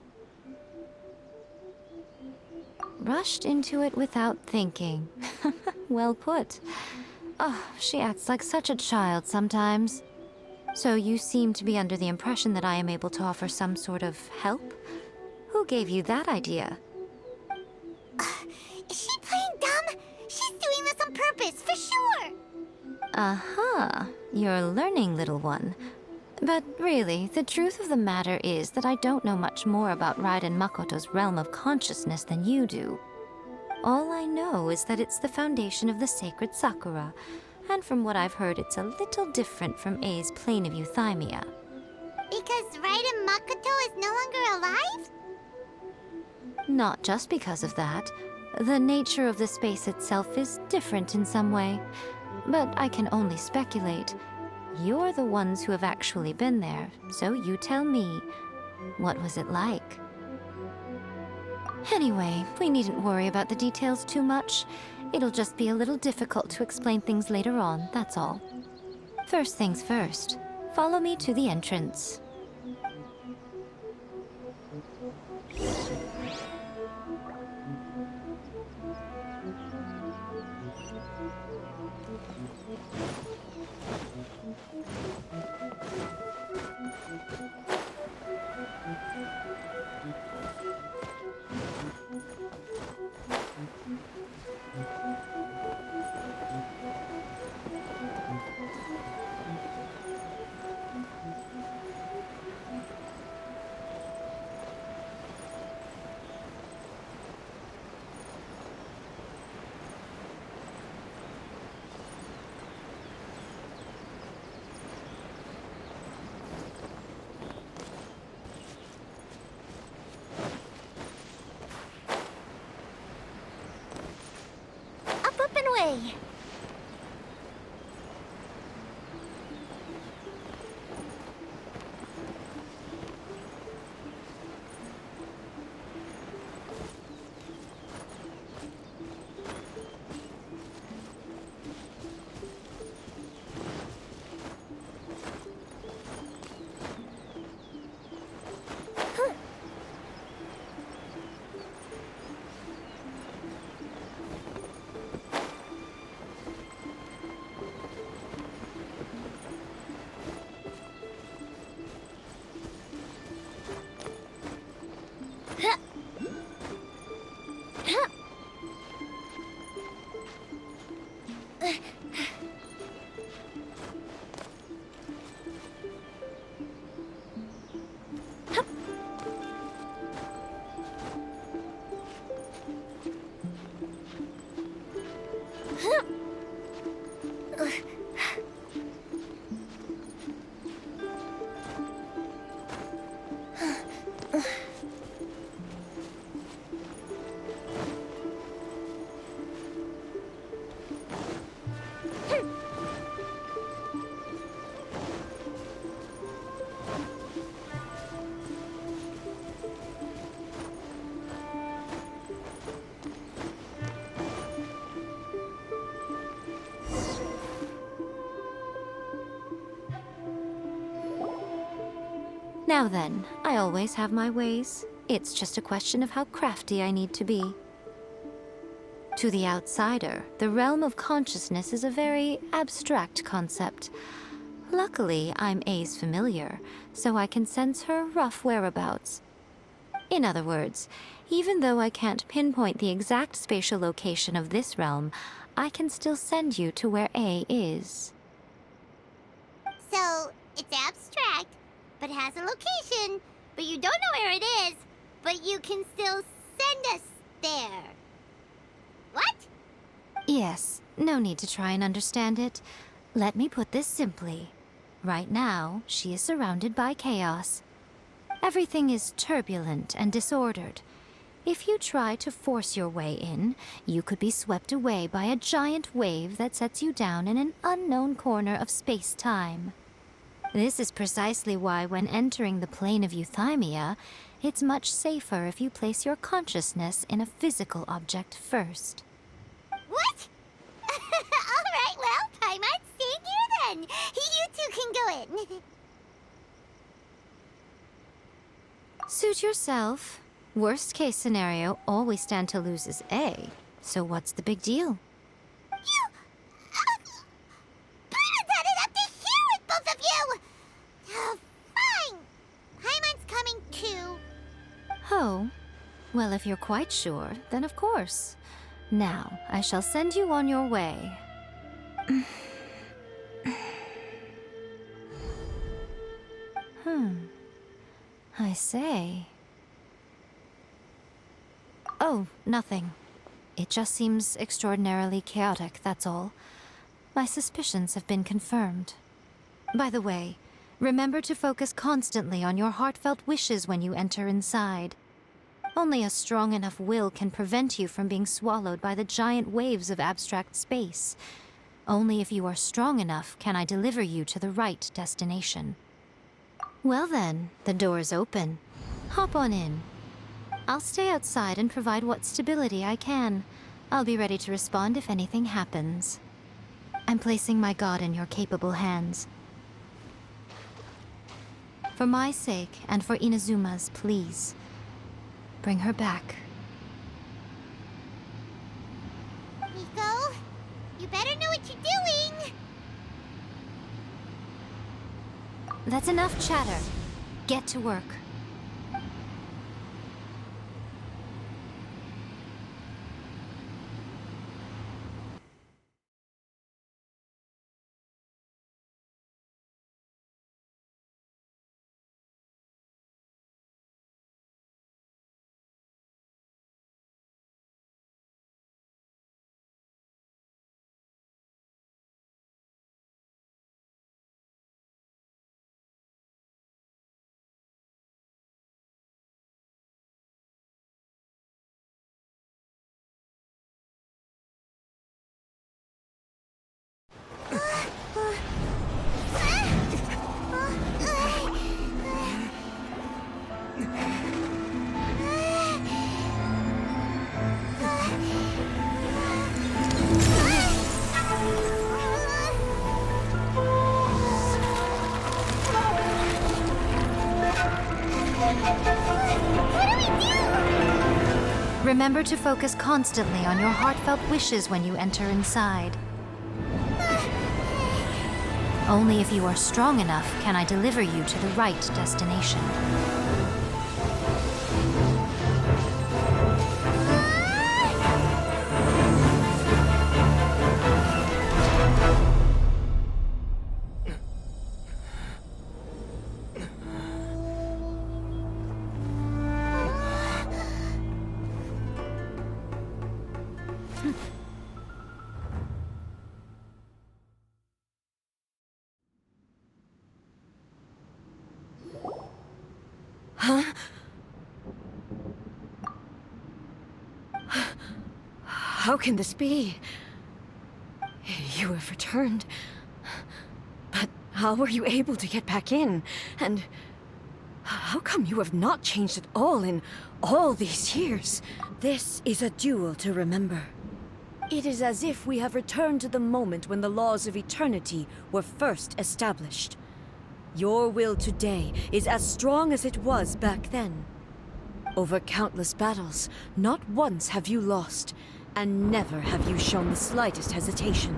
Rushed into it without thinking. Well put. Oh, she acts like such a child sometimes. So you seem to be under the impression that I am able to offer some sort of help? Who gave you that idea? Is she playing dumb? She's doing this on purpose, for sure. Uh-huh. You're learning, little one. But really, the truth of the matter is that I don't know much more about Raiden Makoto's realm of consciousness than you do. All I know is that it's the foundation of the sacred Sakura, and from what I've heard, it's a little different from A's plane of euthymia. Because Raiden Makoto is no longer alive? Not just because of that. The nature of the space itself is different in some way. But I can only speculate. You're the ones who have actually been there, so you tell me. What was it like? Anyway, we needn't worry about the details too much. It'll just be a little difficult to explain things later on, that's all. First things first, follow me to the entrance. Now then, I always have my ways. It's just a question of how crafty I need to be. To the outsider, the realm of consciousness is a very abstract concept. Luckily, I'm A's familiar, so I can sense her rough whereabouts. In other words, even though I can't pinpoint the exact spatial location of this realm, I can still send you to where A is. So, it's abstract, but has a location, but you don't know where it is, but you can still send us there. What? Yes, no need to try and understand it. Let me put this simply. Right now, she is surrounded by chaos. Everything is turbulent and disordered. If you try to force your way in, you could be swept away by a giant wave that sets you down in an unknown corner of space-time. This is precisely why when entering the plane of euthymia, it's much safer if you place your consciousness in a physical object first. What? Alright, well, Paimon, stay here then. You two can go in. Suit yourself. Worst case scenario, all we stand to lose is A. So what's the big deal? You... Paimon's had it up to here with both of you! Fine! Paimon's coming too. Oh, well, if you're quite sure, then of course. Now, I shall send you on your way. I say. Oh, nothing. It just seems extraordinarily chaotic, that's all. My suspicions have been confirmed. By the way, remember to focus constantly on your heartfelt wishes when you enter inside. Only a strong enough will can prevent you from being swallowed by the giant waves of abstract space. Only if you are strong enough can I deliver you to the right destination. Well then, the door is open. Hop on in. I'll stay outside and provide what stability I can. I'll be ready to respond if anything happens. I'm placing my god in your capable hands. For my sake, and for Inazuma's, please. Bring her back. Miko, you better know what you're doing! That's enough chatter. Get to work. Remember to focus constantly on your heartfelt wishes when you enter inside. Only if you are strong enough can I deliver you to the right destination. How can this be? You have returned. But how were you able to get back in? And how come you have not changed at all in all these years? This is a duel to remember. It is as if we have returned to the moment when the laws of eternity were first established. Your will today is as strong as it was back then. Over countless battles, not once have you lost, and never have you shown the slightest hesitation.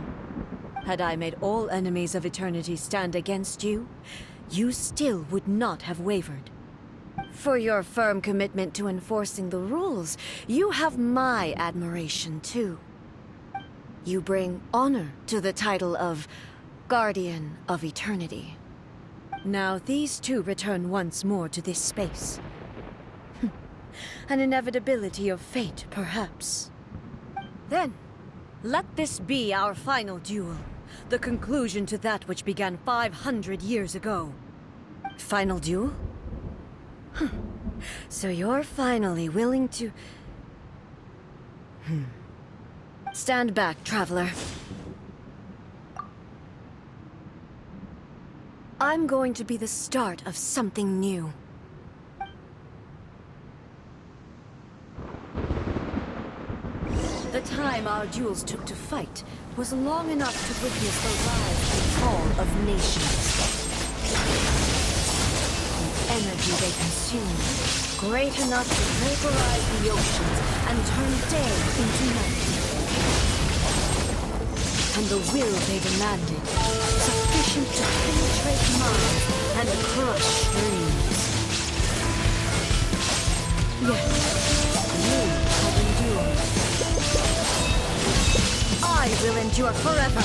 Had I made all enemies of eternity stand against you, you still would not have wavered. For your firm commitment to enforcing the rules, you have my admiration too. You bring honor to the title of Guardian of Eternity. Now these two return once more to this space. An inevitability of fate, perhaps. Then, let this be our final duel. The conclusion to that which began 500 years ago. Final duel? So you're finally willing to... Stand back, traveler. I'm going to be the start of something new. The time our duels took to fight was long enough to witness the rise and fall of nations. The energy they consumed, great enough to vaporize the oceans and turn day into night. And the will they demanded, sufficient to penetrate minds and crush dreams. Yet, you have endured. I will endure forever.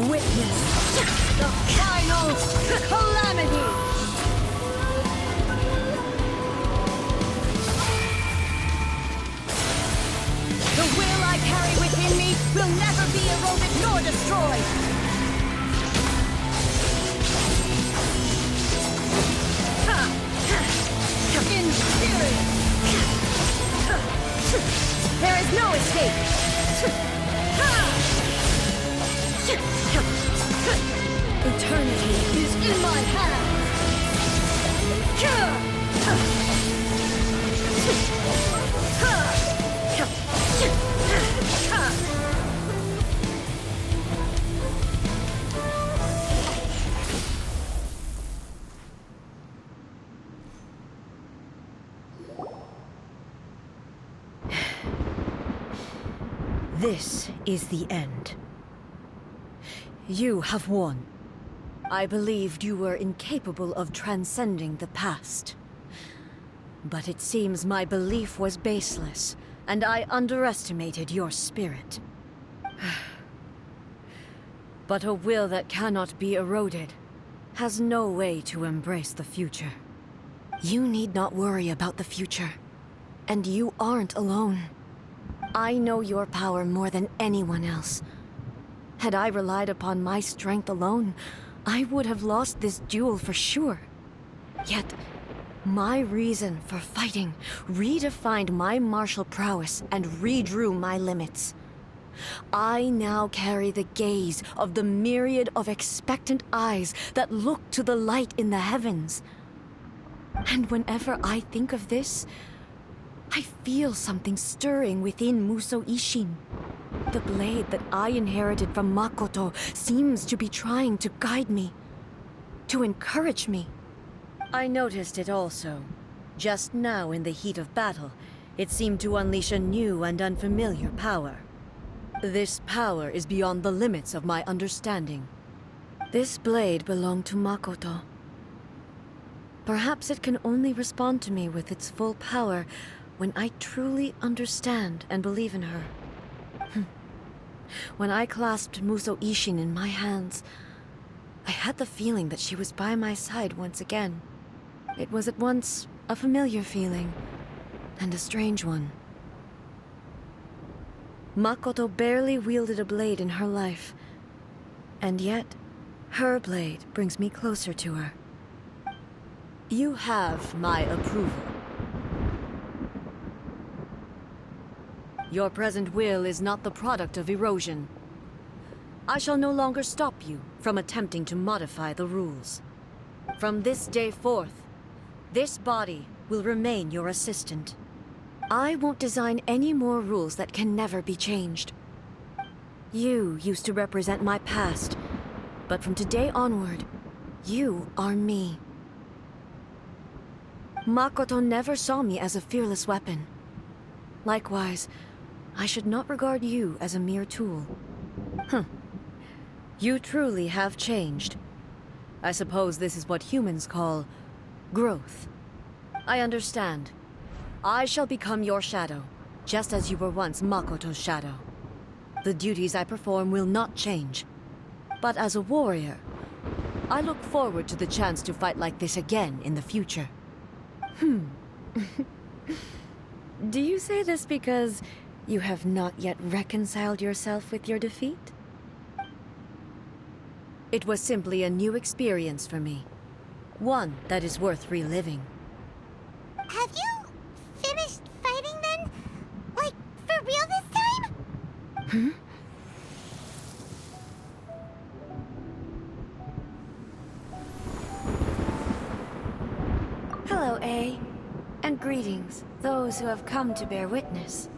Witness the final calamity. The will I carry within me will never be eroded nor destroyed. In spirit. There is no escape! Eternity is in my hands! This is the end. You have won. I believed you were incapable of transcending the past. But it seems my belief was baseless, and I underestimated your spirit. But a will that cannot be eroded has no way to embrace the future. You need not worry about the future, and you aren't alone. I know your power more than anyone else. Had I relied upon my strength alone, I would have lost this duel for sure. Yet, my reason for fighting redefined my martial prowess and redrew my limits. I now carry the gaze of the myriad of expectant eyes that look to the light in the heavens. And whenever I think of this, I feel something stirring within Muso Ishin. The blade that I inherited from Makoto seems to be trying to guide me, to encourage me. I noticed it also. Just now in the heat of battle, it seemed to unleash a new and unfamiliar power. This power is beyond the limits of my understanding. This blade belonged to Makoto. Perhaps it can only respond to me with its full power when I truly understand and believe in her. When I clasped Muso Ishin in my hands, I had the feeling that she was by my side once again. It was at once a familiar feeling, and a strange one. Makoto barely wielded a blade in her life, and yet, her blade brings me closer to her. You have my approval. Your present will is not the product of erosion. I shall no longer stop you from attempting to modify the rules. From this day forth, this body will remain your assistant. I won't design any more rules that can never be changed. You used to represent my past, but from today onward, you are me. Makoto never saw me as a fearless weapon. Likewise, I should not regard you as a mere tool. You truly have changed. I suppose this is what humans call growth. I understand. I shall become your shadow, just as you were once Makoto's shadow. The duties I perform will not change. But as a warrior, I look forward to the chance to fight like this again in the future. Do you say this because you have not yet reconciled yourself with your defeat? It was simply a new experience for me. One that is worth reliving. Have you finished fighting then? Like, for real this time? Hello, A. And greetings, those who have come to bear witness.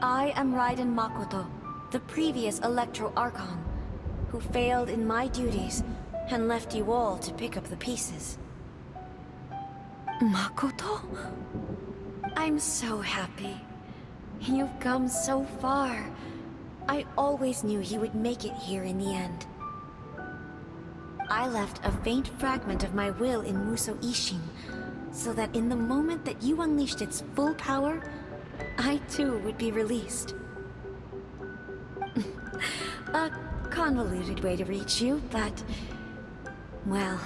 I am Raiden Makoto, the previous Electro Archon, who failed in my duties and left you all to pick up the pieces. Makoto? I'm so happy. You've come so far. I always knew you would make it here in the end. I left a faint fragment of my will in Muso Ishin, so that in the moment that you unleashed its full power, I too would be released. A convoluted way to reach you, but... well,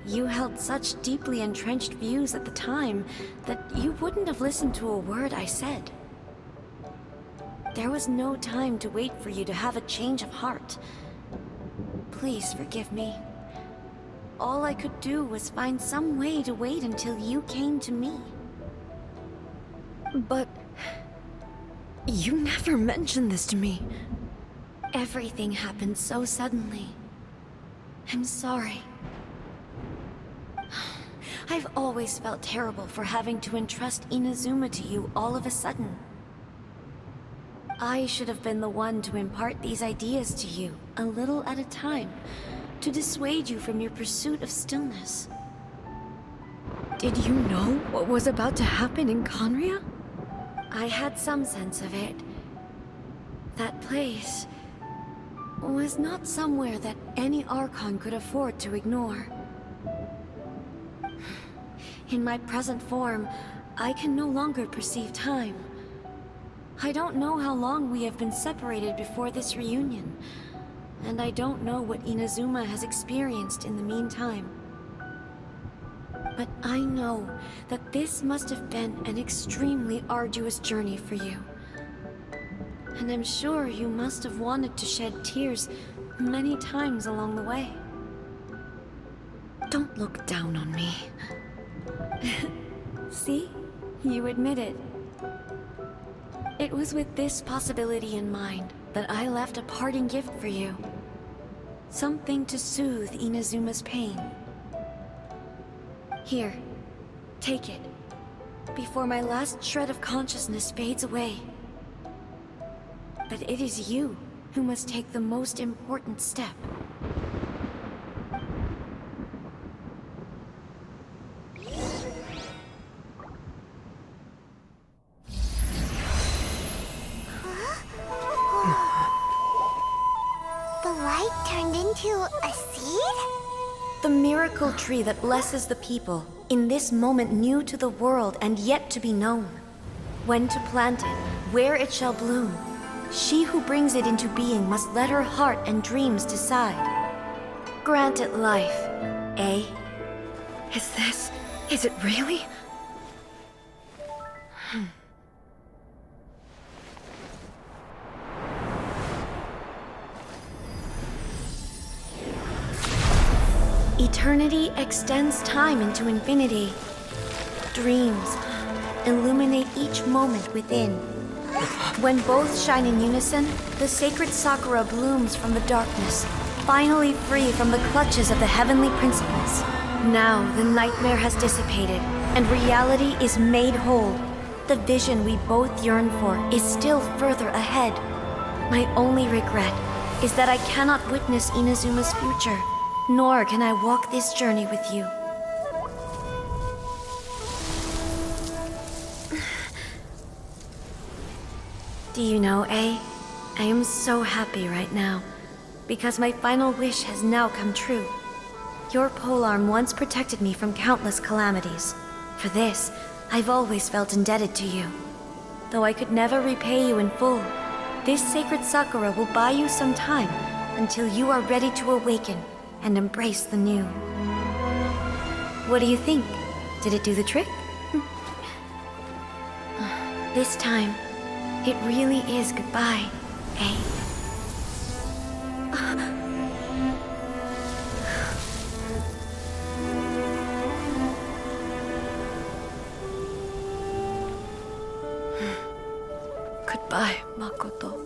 you held such deeply entrenched views at the time that you wouldn't have listened to a word I said. There was no time to wait for you to have a change of heart. Please forgive me. All I could do was find some way to wait until you came to me. But... you never mentioned this to me. Everything happened so suddenly. I'm sorry. I've always felt terrible for having to entrust Inazuma to you all of a sudden. I should have been the one to impart these ideas to you, a little at a time, to dissuade you from your pursuit of stillness. Did you know what was about to happen in Conria? I had some sense of it. That place was not somewhere that any Archon could afford to ignore. In my present form, I can no longer perceive time. I don't know how long we have been separated before this reunion, and I don't know what Inazuma has experienced in the meantime. But I know that this must have been an extremely arduous journey for you. And I'm sure you must have wanted to shed tears many times along the way. Don't look down on me. See? You admit it. It was with this possibility in mind that I left a parting gift for you. Something to soothe Inazuma's pain. Here, take it, before my last shred of consciousness fades away. But it is you who must take the most important step. The light turned into a seed? The miracle tree that blesses the people, in this moment new to the world and yet to be known. When to plant it, where it shall bloom. She who brings it into being must let her heart and dreams decide. Grant it life, eh? Is it really? Eternity extends time into infinity. Dreams illuminate each moment within. When both shine in unison, the sacred Sakura blooms from the darkness, finally free from the clutches of the heavenly principles. Now the nightmare has dissipated, and reality is made whole. The vision we both yearn for is still further ahead. My only regret is that I cannot witness Inazuma's future, nor can I walk this journey with you. Do you know, A? I am so happy right now, because my final wish has now come true. Your polearm once protected me from countless calamities. For this, I've always felt indebted to you. Though I could never repay you in full, this sacred Sakura will buy you some time until you are ready to awaken and embrace the new. What do you think? Did it do the trick? This time, it really is goodbye, eh? Goodbye, Makoto.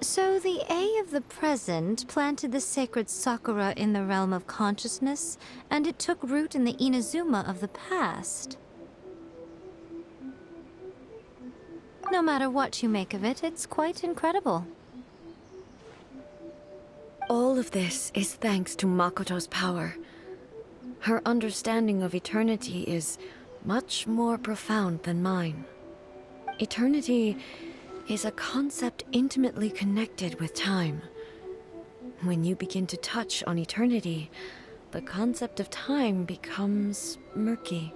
So the A of the present planted the sacred Sakura in the realm of consciousness, and it took root in the Inazuma of the past. No matter what you make of it, it's quite incredible. All of this is thanks to Makoto's power. Her understanding of eternity is much more profound than mine. Eternity is a concept intimately connected with time. When you begin to touch on eternity, the concept of time becomes murky.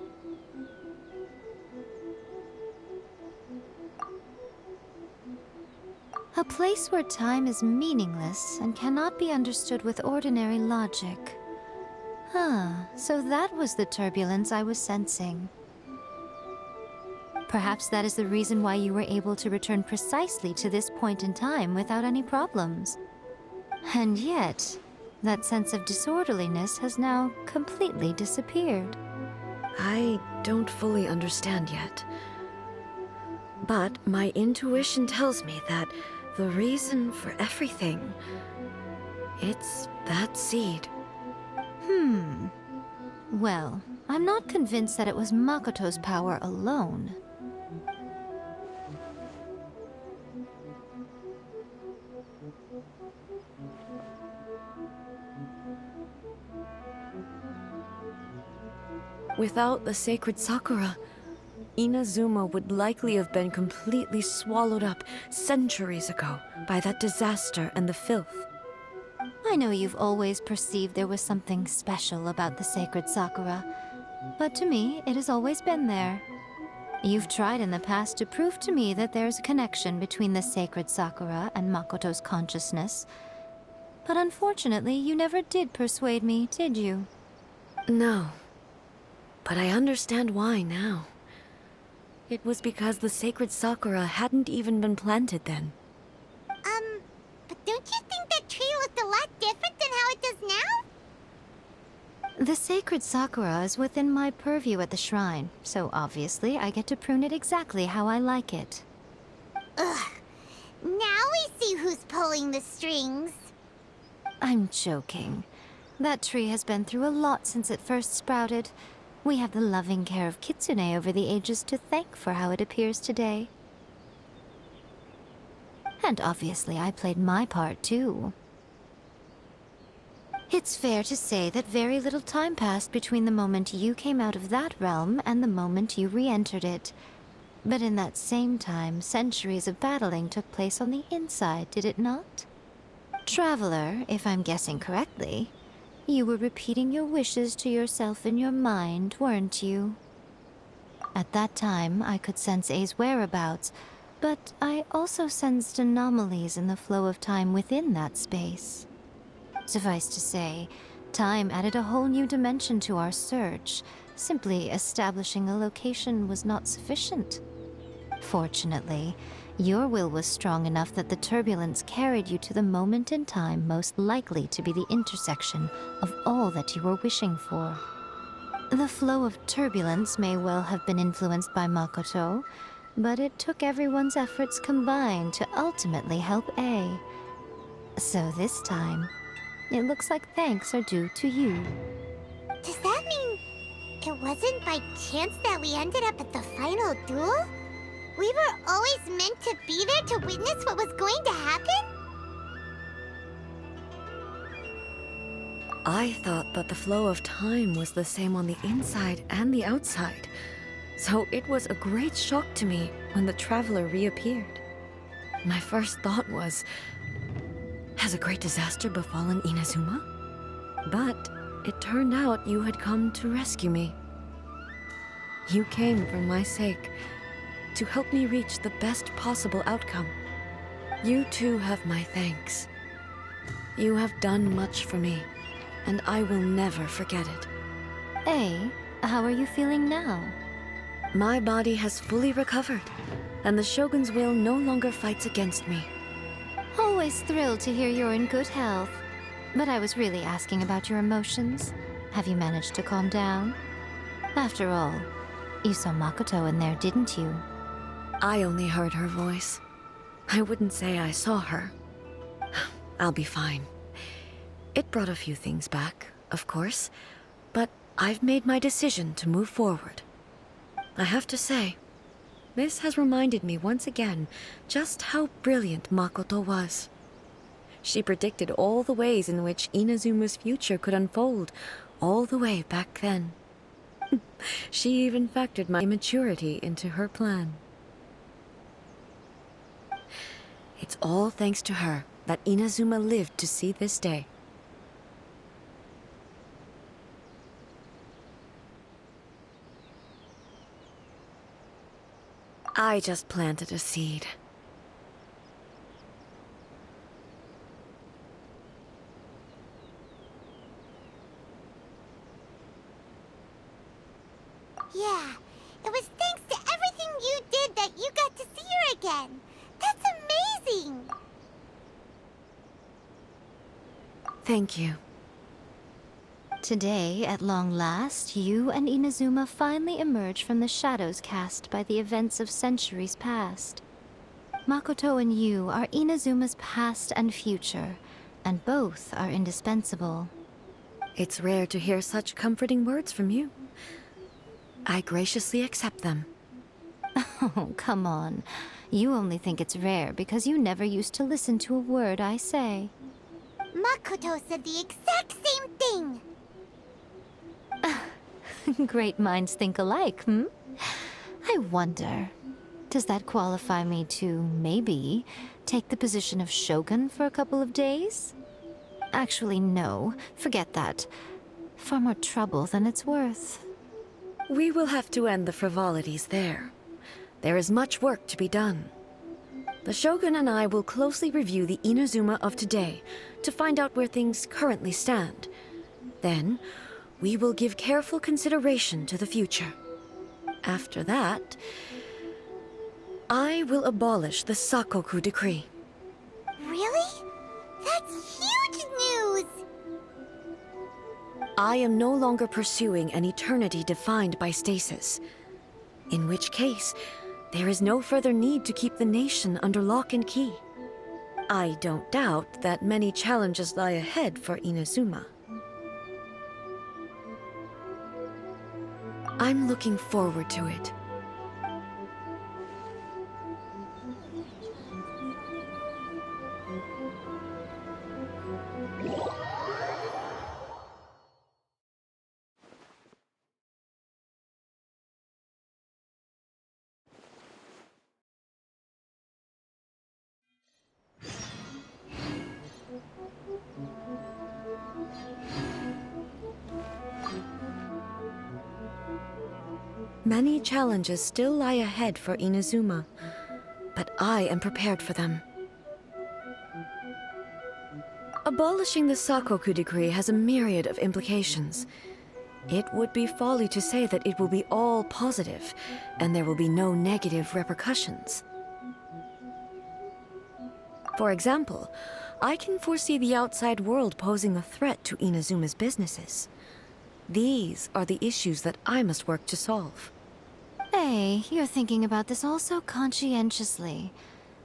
A place where time is meaningless and cannot be understood with ordinary logic. So that was the turbulence I was sensing. Perhaps that is the reason why you were able to return precisely to this point in time without any problems. And yet, that sense of disorderliness has now completely disappeared. I don't fully understand yet. But my intuition tells me that the reason for everything, it's that seed. Well, I'm not convinced that it was Makoto's power alone. Without the sacred Sakura, Inazuma would likely have been completely swallowed up centuries ago by that disaster and the filth. I know you've always perceived there was something special about the sacred Sakura, but to me, it has always been there. You've tried in the past to prove to me that there's a connection between the sacred Sakura and Makoto's consciousness, but unfortunately, you never did persuade me, did you? No, but I understand why now. It was because the sacred Sakura hadn't even been planted then. But don't you think that tree looked a lot different than how it does now? The sacred Sakura is within my purview at the shrine, so obviously I get to prune it exactly how I like it. Ugh. Now we see who's pulling the strings. I'm joking. That tree has been through a lot since it first sprouted. We have the loving care of Kitsune over the ages to thank for how it appears today. And obviously I played my part too. It's fair to say that very little time passed between the moment you came out of that realm and the moment you re-entered it. But in that same time, centuries of battling took place on the inside, did it not? Traveler, if I'm guessing correctly, you were repeating your wishes to yourself in your mind, weren't you? At that time, I could sense A's whereabouts, but I also sensed anomalies in the flow of time within that space. Suffice to say, time added a whole new dimension to our search. Simply establishing a location was not sufficient. Fortunately, your will was strong enough that the turbulence carried you to the moment in time most likely to be the intersection of all that you were wishing for. The flow of turbulence may well have been influenced by Makoto, but it took everyone's efforts combined to ultimately help A. So this time, it looks like thanks are due to you. Does that mean it wasn't by chance that we ended up at the final duel? We were always meant to be there to witness what was going to happen? I thought that the flow of time was the same on the inside and the outside. So it was a great shock to me when the traveler reappeared. My first thought was, has a great disaster befallen Inazuma? But it turned out you had come to rescue me. You came for my sake, to help me reach the best possible outcome. You too have my thanks. You have done much for me, and I will never forget it. A, how are you feeling now? My body has fully recovered, and the Shogun's will no longer fights against me. Always thrilled to hear you're in good health. But I was really asking about your emotions. Have you managed to calm down? After all, you saw Makoto in there, didn't you? I only heard her voice. I wouldn't say I saw her. I'll be fine. It brought a few things back, of course, but I've made my decision to move forward. I have to say, this has reminded me once again just how brilliant Makoto was. She predicted all the ways in which Inazuma's future could unfold, all the way back then. She even factored my immaturity into her plan. It's all thanks to her that Inazuma lived to see this day. I just planted a seed. Yeah, it was thanks to everything you did that you got to see her again. That's amazing! Thank you. Today, at long last, you and Inazuma finally emerge from the shadows cast by the events of centuries past. Makoto and you are Inazuma's past and future, and both are indispensable. It's rare to hear such comforting words from you. I graciously accept them. Oh, come on. You only think it's rare because you never used to listen to a word I say. Makoto said the exact same thing! Great minds think alike, hmm? I wonder, does that qualify me to, maybe, take the position of Shogun for a couple of days? Actually, no. Forget that. Far more trouble than it's worth. We will have to end the frivolities there. There is much work to be done. The Shogun and I will closely review the Inazuma of today to find out where things currently stand. Then, we will give careful consideration to the future. After that, I will abolish the Sakoku decree. Really? That's huge news! I am no longer pursuing an eternity defined by stasis. In which case, there is no further need to keep the nation under lock and key. I don't doubt that many challenges lie ahead for Inazuma. I'm looking forward to it. Many challenges still lie ahead for Inazuma, but I am prepared for them. Abolishing the Sakoku decree has a myriad of implications. It would be folly to say that it will be all positive, and there will be no negative repercussions. For example, I can foresee the outside world posing a threat to Inazuma's businesses. These are the issues that I must work to solve. Hey, you're thinking about this all so conscientiously.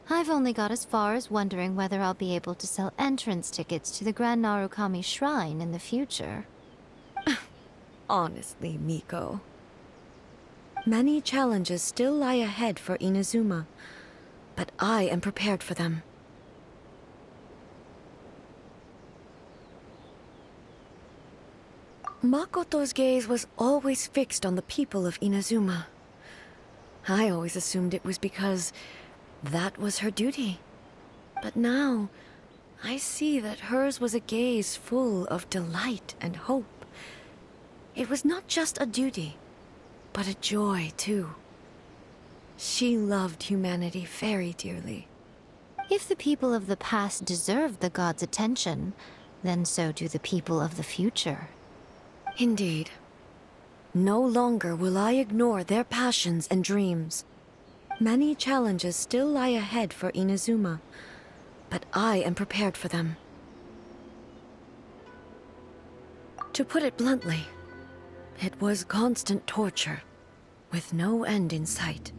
I've only got as far as wondering whether I'll be able to sell entrance tickets to the Grand Narukami Shrine in the future. Honestly, Miko. Many challenges still lie ahead for Inazuma, but I am prepared for them. Makoto's gaze was always fixed on the people of Inazuma. I always assumed it was because that was her duty. But now, I see that hers was a gaze full of delight and hope. It was not just a duty, but a joy, too. She loved humanity very dearly. If the people of the past deserve the god's attention, then so do the people of the future. Indeed. No longer will I ignore their passions and dreams. Many challenges still lie ahead for Inazuma, but I am prepared for them. To put it bluntly, it was constant torture, with no end in sight.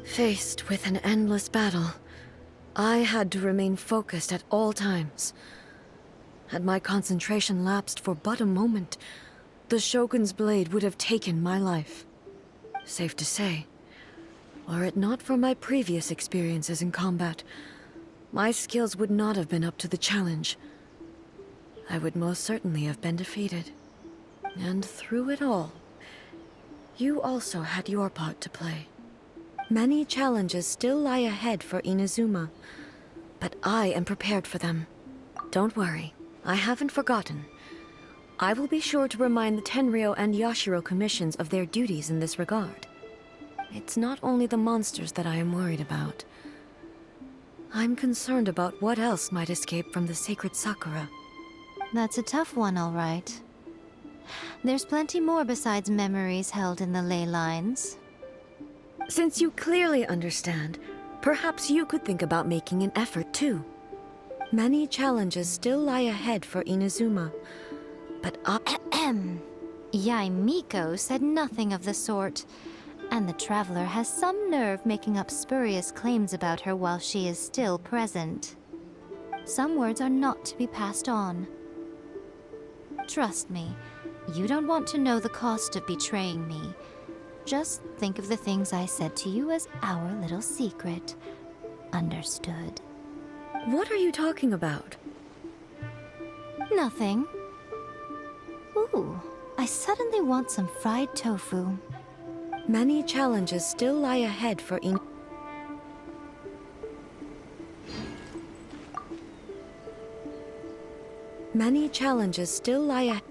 Faced with an endless battle, I had to remain focused at all times. Had my concentration lapsed for but a moment, the Shogun's blade would have taken my life. Safe to say, were it not for my previous experiences in combat, my skills would not have been up to the challenge. I would most certainly have been defeated. And through it all, you also had your part to play. Many challenges still lie ahead for Inazuma, but I am prepared for them. Don't worry, I haven't forgotten. I will be sure to remind the Tenryo and Yashiro commissions of their duties in this regard. It's not only the monsters that I am worried about. I'm concerned about what else might escape from the sacred Sakura. That's a tough one, all right. There's plenty more besides memories held in the ley lines. Since you clearly understand, perhaps you could think about making an effort too. Many challenges still lie ahead for Inazuma, but Yai Miko said nothing of the sort, and the traveler has some nerve making up spurious claims about her while she is still present. Some words are not to be passed on. Trust me, you don't want to know the cost of betraying me. Just think of the things I said to you as our little secret. Understood? What are you talking about? Nothing. Ooh, I suddenly want some fried tofu. Many challenges still lie ahead for Many challenges still lie ahead.